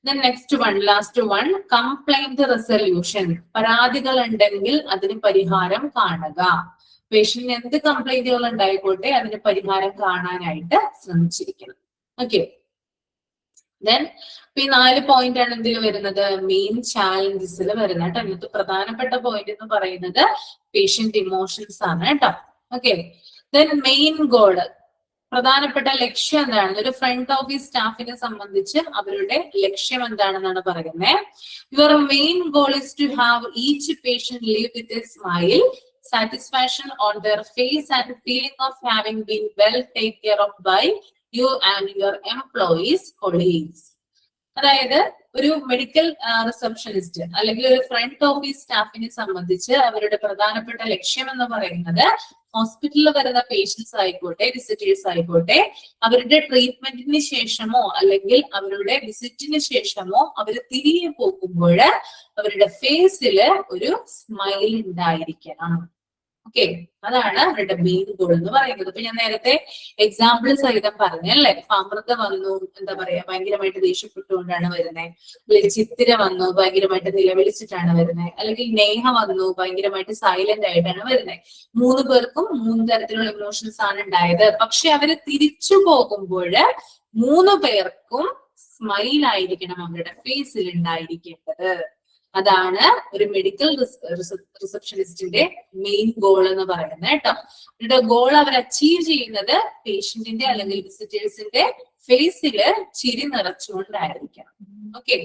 next one, last one, complaint resolution. പരാതികൾ ഉണ്ടെങ്കിൽ അതിന് പരിഹാരം കാണുക. പേഷ്യന്റിന് എന്ത് കംപ്ലൈന്റുകൾ ഉണ്ടായിക്കോട്ടെ അതിന് പരിഹാരം കാണാനായിട്ട് ശ്രമിച്ചിരിക്കണം. ഓക്കെ, ദെൻ ഈ 4 പോയിന്റ് ആണ് എന്തിൽ വരുന്നത്, മെയിൻ ചാലഞ്ചസിൽ വരുന്നത് കേട്ടോ. ഇന്നത്തെ പ്രധാനപ്പെട്ട പോയിന്റ് എന്ന് പറയുന്നത് പേഷ്യന്റ് ഇമോഷൻസ് ആണ് കേട്ടോ. ഓക്കെ, ദെൻ മെയിൻ ഗോള്, പ്രധാനപ്പെട്ട ലക്ഷ്യം എന്താണ്? ഒരു ഫ്രണ്ട് ഓഫീസ് സ്റ്റാഫിനെ സംബന്ധിച്ച് അവരുടെ ലക്ഷ്യം എന്താണെന്നാണ് പറയുന്നത്. Your main goal is to have each patient leave with a smile, satisfaction on their face and feeling of having been well taken care of by you and your employees, colleagues. അതായത് ഒരു medical receptionist അല്ലെങ്കിൽ ഒരു front office സ്റ്റാഫിനെ സംബന്ധിച്ച് അവരുടെ പ്രധാനപ്പെട്ട ലക്ഷ്യം എന്ന് പറയുന്നത് ഹോസ്പിറ്റലിൽ വരുന്ന പേഷ്യൻസ് ആയിക്കോട്ടെ, വിസിറ്റേഴ്സ് ആയിക്കോട്ടെ, അവരുടെ ട്രീറ്റ്മെന്റിന് ശേഷമോ അല്ലെങ്കിൽ അവരുടെ വിസിറ്റിന് ശേഷമോ അവർ തിരികെ പോകുമ്പോൾ അവരുടെ ഫേസിൽ ഒരു സ്മൈൽ ഉണ്ടായിരിക്കണം. ഓക്കെ, അതാണ് അവരുടെ മെയിൻ ഗോൾ എന്ന് പറയുന്നത്. ഇപ്പൊ ഞാൻ നേരത്തെ എക്സാമ്പിൾ സഹിതം പറഞ്ഞല്ലേ, അമൃത വന്നു, എന്താ പറയാ, ഭയങ്കരമായിട്ട് ദേഷ്യപ്പെട്ടുകൊണ്ടാണ് വരുന്നത്. അല്ലെങ്കിൽ ചിത്തിര വന്നു, ഭയങ്കരമായിട്ട് നിലവിളിച്ചിട്ടാണ് വരുന്നത്. അല്ലെങ്കിൽ നേഹ വന്നു, ഭയങ്കരമായിട്ട് സൈലന്റ് ആയിട്ടാണ് വരുന്നത്. 3 പേർക്കും 3 തരത്തിലുള്ള ഇമോഷൻസ് ആണ് ഉണ്ടായത്. പക്ഷെ അവര് തിരിച്ചു പോകുമ്പോൾ 3 പേർക്കും സ്മൈൽ ആയിരിക്കണം അവരുടെ ഫേസിൽ ഉണ്ടായിരിക്കേണ്ടത്. അതാണ് ഒരു മെഡിക്കൽ റിസപ്ഷനിസ്റ്റിന്റെ മെയിൻ ഗോൾ എന്ന് പറയുന്നത് കേട്ടോ. അവരുടെ ഗോൾ അവർ അച്ചീവ് ചെയ്യുന്നത് പേഷ്യന്റിന്റെ അല്ലെങ്കിൽ വിസിറ്റേഴ്സിന്റെ ഫേസിൽ ചിരി നിറച്ചുകൊണ്ടായിരിക്കണം. ഓക്കെ,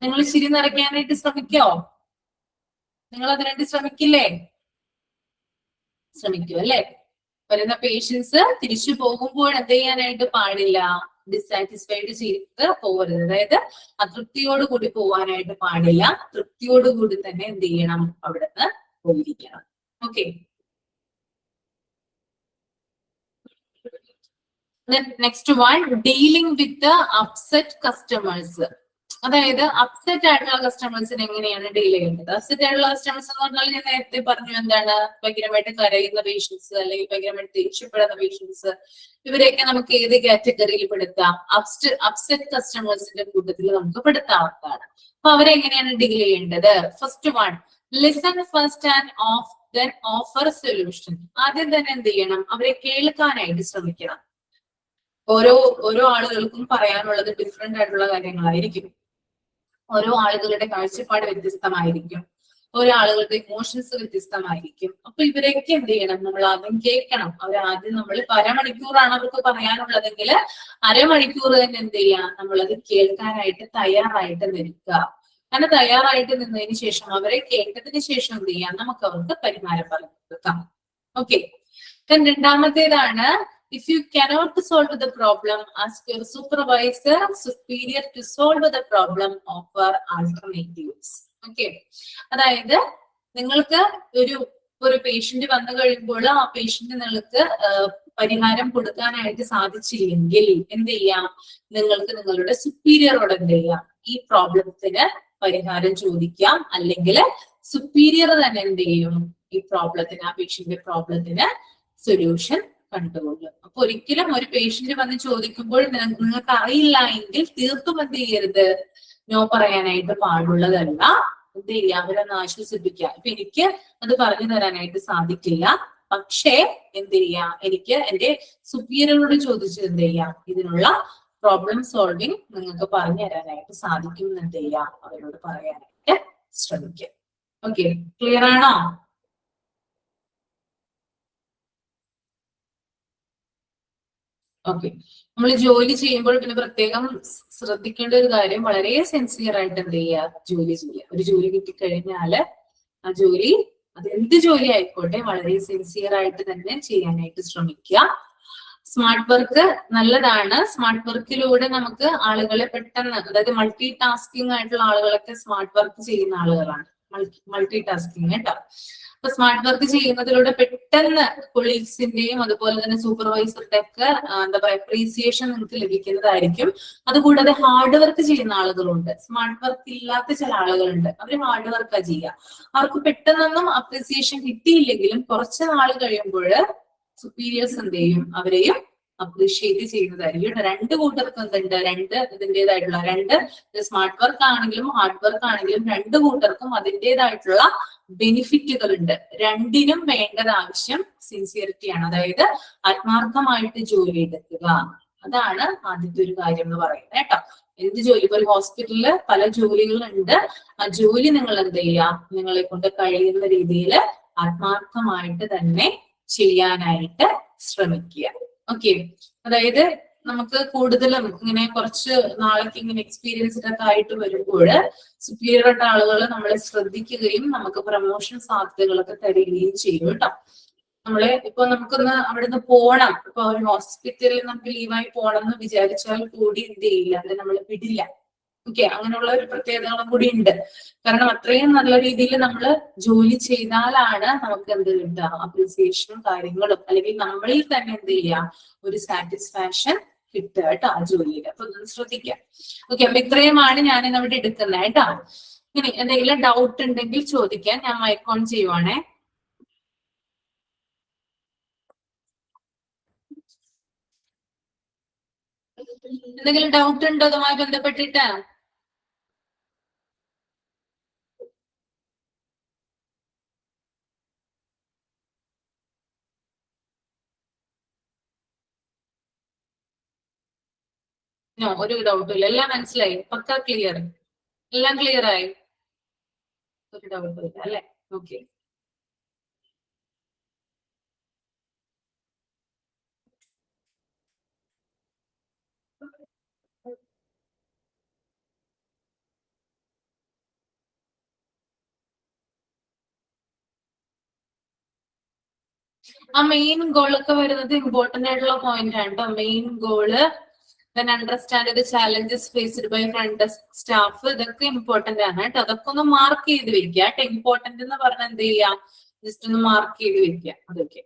നിങ്ങൾ ചിരി നിറയ്ക്കാനായിട്ട് ശ്രമിക്കോ? നിങ്ങൾ അതിനായിട്ട് ശ്രമിക്കില്ലേ? ശ്രമിക്കൂ അല്ലെ? വരുന്ന പേഷ്യൻസ് തിരിച്ചു പോകുമ്പോൾ എന്ത് ചെയ്യാനായിട്ട് പാടില്ല, ഡിസാറ്റിസ്ഫൈഡ് ചെയ്ത് പോകരുത്. അതായത് അതൃപ്തിയോട് കൂടി പോവാനായിട്ട് പാടില്ല. തൃപ്തിയോടുകൂടി തന്നെ എന്ത് ചെയ്യണം, അവിടുന്ന് പോയിരിക്കണം. Okay, next one, dealing with upset customers. അതായത് അപ്സെറ്റ് ആയിട്ടുള്ള കസ്റ്റമേഴ്സിന് എങ്ങനെയാണ് ഡീൽ ചെയ്യേണ്ടത്? അപ്സെറ്റ് ആയിട്ടുള്ള കസ്റ്റമേഴ്സ് എന്ന് പറഞ്ഞാൽ ഞാൻ നേരത്തെ പറഞ്ഞു, എന്താണ്, ഭയങ്കരമായിട്ട് കരയുന്ന പേഷ്യൻസ് അല്ലെങ്കിൽ ഭയങ്കരമായിട്ട് ദേഷ്യപ്പെടുന്ന പേഷ്യൻസ്, ഇവരെയൊക്കെ നമുക്ക് ഏത് കാറ്റഗറിയിൽ പെടുത്താം? അപ്സെറ്റ് കസ്റ്റമേഴ്സിന്റെ കൂട്ടത്തിൽ നമുക്ക് പെടുത്താവുന്നതാണ്. അപ്പൊ അവരെങ്ങനെയാണ് ഡീൽ ചെയ്യേണ്ടത്? First one, listen first and offer solution. ആദ്യം തന്നെ എന്ത് ചെയ്യണം, അവരെ കേൾക്കാനായിട്ട് ശ്രമിക്കണം. ഓരോ ആളുകൾക്കും പറയാനുള്ളത് ഡിഫറെന്റ് ആയിട്ടുള്ള കാര്യങ്ങളായിരിക്കും. ഓരോ ആളുകളുടെ കാഴ്ചപ്പാട് വ്യത്യസ്തമായിരിക്കും. ഓരോ ആളുകളുടെ ഇമോഷൻസ് വ്യത്യസ്തമായിരിക്കും. അപ്പൊ ഇവരെയൊക്കെ എന്ത് ചെയ്യണം, നമ്മൾ ആദ്യം കേൾക്കണം. അവരാദ്യം നമ്മൾ അരമണിക്കൂറാണ് അവർക്ക് പറയാനുള്ളതെങ്കിൽ അരമണിക്കൂർ തന്നെ എന്ത് ചെയ്യാം, നമ്മളത് കേൾക്കാനായിട്ട് തയ്യാറായിട്ട് നിൽക്കുക. അങ്ങനെ തയ്യാറായിട്ട് നിന്നതിന് ശേഷം അവരെ കേട്ടതിന് ശേഷം എന്ത് ചെയ്യാം, നമുക്ക് അവർക്ക് പരിഹാരം പറഞ്ഞു കൊടുക്കാം. ഓക്കെ, രണ്ടാമത്തേതാണ്, if you cannot solve the problem, ask your supervisor, superior to solve the problem, offer alternatives. Okay, അതായത് നിങ്ങൾക്ക് ഒരു പേഷ്യന്റ് വന്നു കഴിയുമ്പോൾ ആ പേഷ്യന്റ് നിങ്ങൾക്ക് പരിഹാരം കൊടുക്കാനായിട്ട് സാധിച്ചില്ലെങ്കിൽ എന്ത് ചെയ്യാം, നിങ്ങൾക്ക് നിങ്ങളുടെ സുപ്പീരിയറോട് എന്ത് ചെയ്യാം, ഈ പ്രോബ്ലത്തിന് പരിഹാരം ചോദിക്കാം. അല്ലെങ്കിൽ സുപ്പീരിയർ തന്നെ എന്ത് ചെയ്യും, ഈ പ്രോബ്ലത്തിന്, ആ പേഷ്യന്റ് പ്രോബ്ലത്തിന് സൊല്യൂഷൻ കണ്ടുകൊള്ളും. അപ്പൊ ഒരിക്കലും ഒരു പേഷ്യന്റ് വന്ന് ചോദിക്കുമ്പോൾ നിങ്ങൾക്ക് അറിയില്ല എങ്കിൽ തീർത്തും എന്ത് ചെയ്യരുത്, നോ പറയാനായിട്ട് പാടുള്ളതല്ല. എന്ത് ചെയ്യുക, അവരൊന്ന് ആശ്വസിപ്പിക്കുക. ഇപ്പൊ എനിക്ക് അത് പറഞ്ഞു തരാനായിട്ട് സാധിക്കില്ല, പക്ഷേ എന്ത് ചെയ്യാം, എനിക്ക് എന്റെ സുപ്പീരിയറോട് ചോദിച്ച് എന്ത് ചെയ്യാം, ഇതിനുള്ള പ്രോബ്ലം സോൾവിങ് നിങ്ങൾക്ക് പറഞ്ഞു തരാനായിട്ട് സാധിക്കും എന്ന് എന്ത് ചെയ്യാം, അവരോട് പറയാനായിട്ട് ശ്രമിക്കുക. ഓക്കെ, ക്ലിയർ ആണോ? ഓക്കെ, നമ്മൾ ജോലി ചെയ്യുമ്പോൾ പിന്നെ പ്രത്യേകം ശ്രദ്ധിക്കേണ്ട ഒരു കാര്യം, വളരെ സിൻസിയർ ആയിട്ട് എന്ത് ചെയ്യുക, ജോലി ചെയ്യുക. ഒരു ജോലി കിട്ടിക്കഴിഞ്ഞാല് ആ ജോലി, അത് എന്ത് ജോലി ആയിക്കോട്ടെ, വളരെ സിൻസിയർ ആയിട്ട് തന്നെ ചെയ്യാനായിട്ട് ശ്രമിക്കുക. സ്മാർട്ട് വർക്ക് നല്ലതാണ്. സ്മാർട്ട് വർക്കിലൂടെ നമുക്ക് ആളുകളെ പെട്ടെന്ന്, അതായത് മൾട്ടി ടാസ്കിങ് ആയിട്ടുള്ള ആളുകളൊക്കെ സ്മാർട്ട് വർക്ക് ചെയ്യുന്ന ആളുകളാണ്. മൾട്ടി ടാസ്കിങ് കേട്ടോ. അപ്പൊ സ്മാർട്ട് വർക്ക് ചെയ്യുന്നതിലൂടെ പെട്ടെന്ന് കൊളീഗ്സിന്റെയും അതുപോലെ തന്നെ സൂപ്പർവൈസറുടെ ഒക്കെ എന്താ പറയാ അപ്രീസിയേഷൻ നിങ്ങൾക്ക് ലഭിക്കുന്നതായിരിക്കും. അതുകൂടാതെ ഹാർഡ് വർക്ക് ചെയ്യുന്ന ആളുകളുണ്ട്, സ്മാർട്ട് വർക്ക് ഇല്ലാത്ത ചില ആളുകളുണ്ട്, അവർ ഹാർഡ് വർക്കാ ചെയ്യുക. അവർക്ക് പെട്ടെന്നൊന്നും അപ്രീസിയേഷൻ കിട്ടിയില്ലെങ്കിലും കുറച്ച് നാൾ കഴിയുമ്പോൾ സുപ്പീരിയേഴ്സ് എന്ത് ചെയ്യും, അവരെയും അപ്രീഷിയേറ്റ് ചെയ്യുന്നതായിരിക്കും. രണ്ട് കൂട്ടർക്കും എന്തുണ്ട്, രണ്ട് സ്മാർട്ട് വർക്ക് ആണെങ്കിലും ഹാർഡ് വർക്ക് ആണെങ്കിലും രണ്ട് കൂട്ടർക്കും അതിൻ്റെതായിട്ടുള്ള ബെനിഫിറ്റുകൾ ഉണ്ട്. രണ്ടിനും വേണ്ടത് ആവശ്യം സിൻസിയറിറ്റിയാണ്, അതായത് ആത്മാർത്ഥമായിട്ട് ജോലി എടുക്കുക. അതാണ് ആദ്യത്തെ ഒരു കാര്യം എന്ന് പറയുന്നത് കേട്ടോ. എന്ത് ജോലി, ഇപ്പൊ ഒരു ഹോസ്പിറ്റലില് പല ജോലികളുണ്ട്. ആ ജോലി നിങ്ങൾ എന്ത് ചെയ്യുക, നിങ്ങളെ കൊണ്ട് കഴിയുന്ന രീതിയിൽ ആത്മാർത്ഥമായിട്ട് തന്നെ ചെയ്യാനായിട്ട് ശ്രമിക്കുക. ഓക്കെ, അതായത് നമുക്ക് കൂടുതലും ഇങ്ങനെ കുറച്ച് നാളേക്ക് ഇങ്ങനെ എക്സ്പീരിയൻസ്ഡ് ഒക്കെ ആയിട്ട് വരുമ്പോൾ സുപ്പീരിയർ ആയിട്ട് ആളുകൾ നമ്മളെ ശ്രദ്ധിക്കുകയും നമുക്ക് പ്രമോഷൻ സാധ്യതകളൊക്കെ തരികയും ചെയ്യും കേട്ടോ. ഇപ്പൊ നമുക്കൊന്ന് അവിടുന്ന് പോണം, ഇപ്പൊ ഒരു ഹോസ്പിറ്റലിൽ നമുക്ക് ലീവായി പോകണം എന്ന് വിചാരിച്ചാൽ കൂടി എന്ത് ചെയ്യില്ല, അത് നമ്മൾ വിടില്ല. ഓക്കെ, അങ്ങനെയുള്ള ഒരു പ്രത്യേകതകളും കൂടി ഉണ്ട്. കാരണം അത്രയും നല്ല രീതിയിൽ നമ്മൾ ജോലി ചെയ്താലാണ് നമുക്ക് എന്ത് കിട്ടുക, അപ്രീസിയേഷനും കാര്യങ്ങളും, അല്ലെങ്കിൽ നമ്മളിൽ തന്നെ എന്ത് ചെയ്യാം, ഒരു സാറ്റിസ്ഫാക്ഷൻ കിട്ടുക കേട്ടോ ആ ജോലിയിൽ. അപ്പൊ ഒന്ന് ശ്രദ്ധിക്കാം. ഓക്കെ, അപ്പൊ ഇത്രയുമാണ് ഞാൻ ഇന്നിവിടെ എടുക്കുന്നത് കേട്ടോ. ഇനി എന്തെങ്കിലും ഡൗട്ട് ഉണ്ടെങ്കിൽ ചോദിക്കാൻ. ഞാൻ മൈക്ക് ഓൺ ചെയ്യുവാണേ. എന്തെങ്കിലും ഡൗട്ട് ഉണ്ടോ അതുമായി ബന്ധപ്പെട്ടിട്ട്? ഒരു ഡൗട്ടും ഇല്ല, എല്ലാം മനസ്സിലായി, പക്ക ക്ലിയർ, എല്ലാം ക്ലിയർ ആയി, ഒരു ഡൗട്ടും ഇല്ല അല്ലെ? ഓക്കെ, ആ മെയിൻ ഗോൾ ഒക്കെ വരുന്നത് ഇമ്പോർട്ടന്റ് ആയിട്ടുള്ള പോയിന്റ് ആണ് കേട്ടോ. Main goal, then understand the challenges faced by front desk staff, ഇതൊക്കെ ഇമ്പോർട്ടന്റ് ആണ് കേട്ടോ. അതൊക്കെ ഒന്ന് മാർക്ക് ചെയ്ത് വെക്കുക കേട്ടോ. ഇമ്പോർട്ടന്റ് എന്ന് പറഞ്ഞാൽ എന്ത് ചെയ്യാം, ജസ്റ്റ് ഒന്ന് മാർക്ക് ചെയ്ത് വെക്കുക. അതൊക്കെ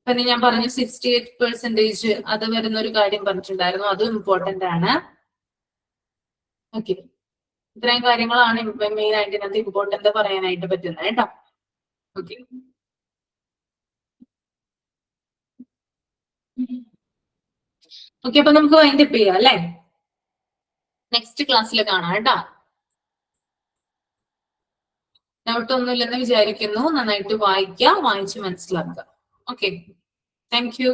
പിന്നെ ഞാൻ പറഞ്ഞു 68% അത് വരുന്ന ഒരു കാര്യം പറഞ്ഞിട്ടുണ്ടായിരുന്നു, അതും ഇമ്പോർട്ടന്റ് ആണ്. ഓക്കെ, ഇത്രയും കാര്യങ്ങളാണ് മെയിൻ ആയിട്ട് ഇതിനകത്ത് ഇമ്പോർട്ടന്റ് പറയാനായിട്ട് പറ്റുന്നത് കേട്ടോ. ഓക്കെ, ഓക്കെ, അപ്പൊ നമുക്ക് വൈൻഡപ്പ് ചെയ്യാം അല്ലെ? നെക്സ്റ്റ് ക്ലാസ്സിൽ കാണാം കേട്ടോ. ഡൗട്ട് ഒന്നുമില്ലെന്ന് വിചാരിക്കുന്നു. നന്നായിട്ട് വായിക്കുക, വായിച്ച് മനസ്സിലാക്കുക. Okay, thank you.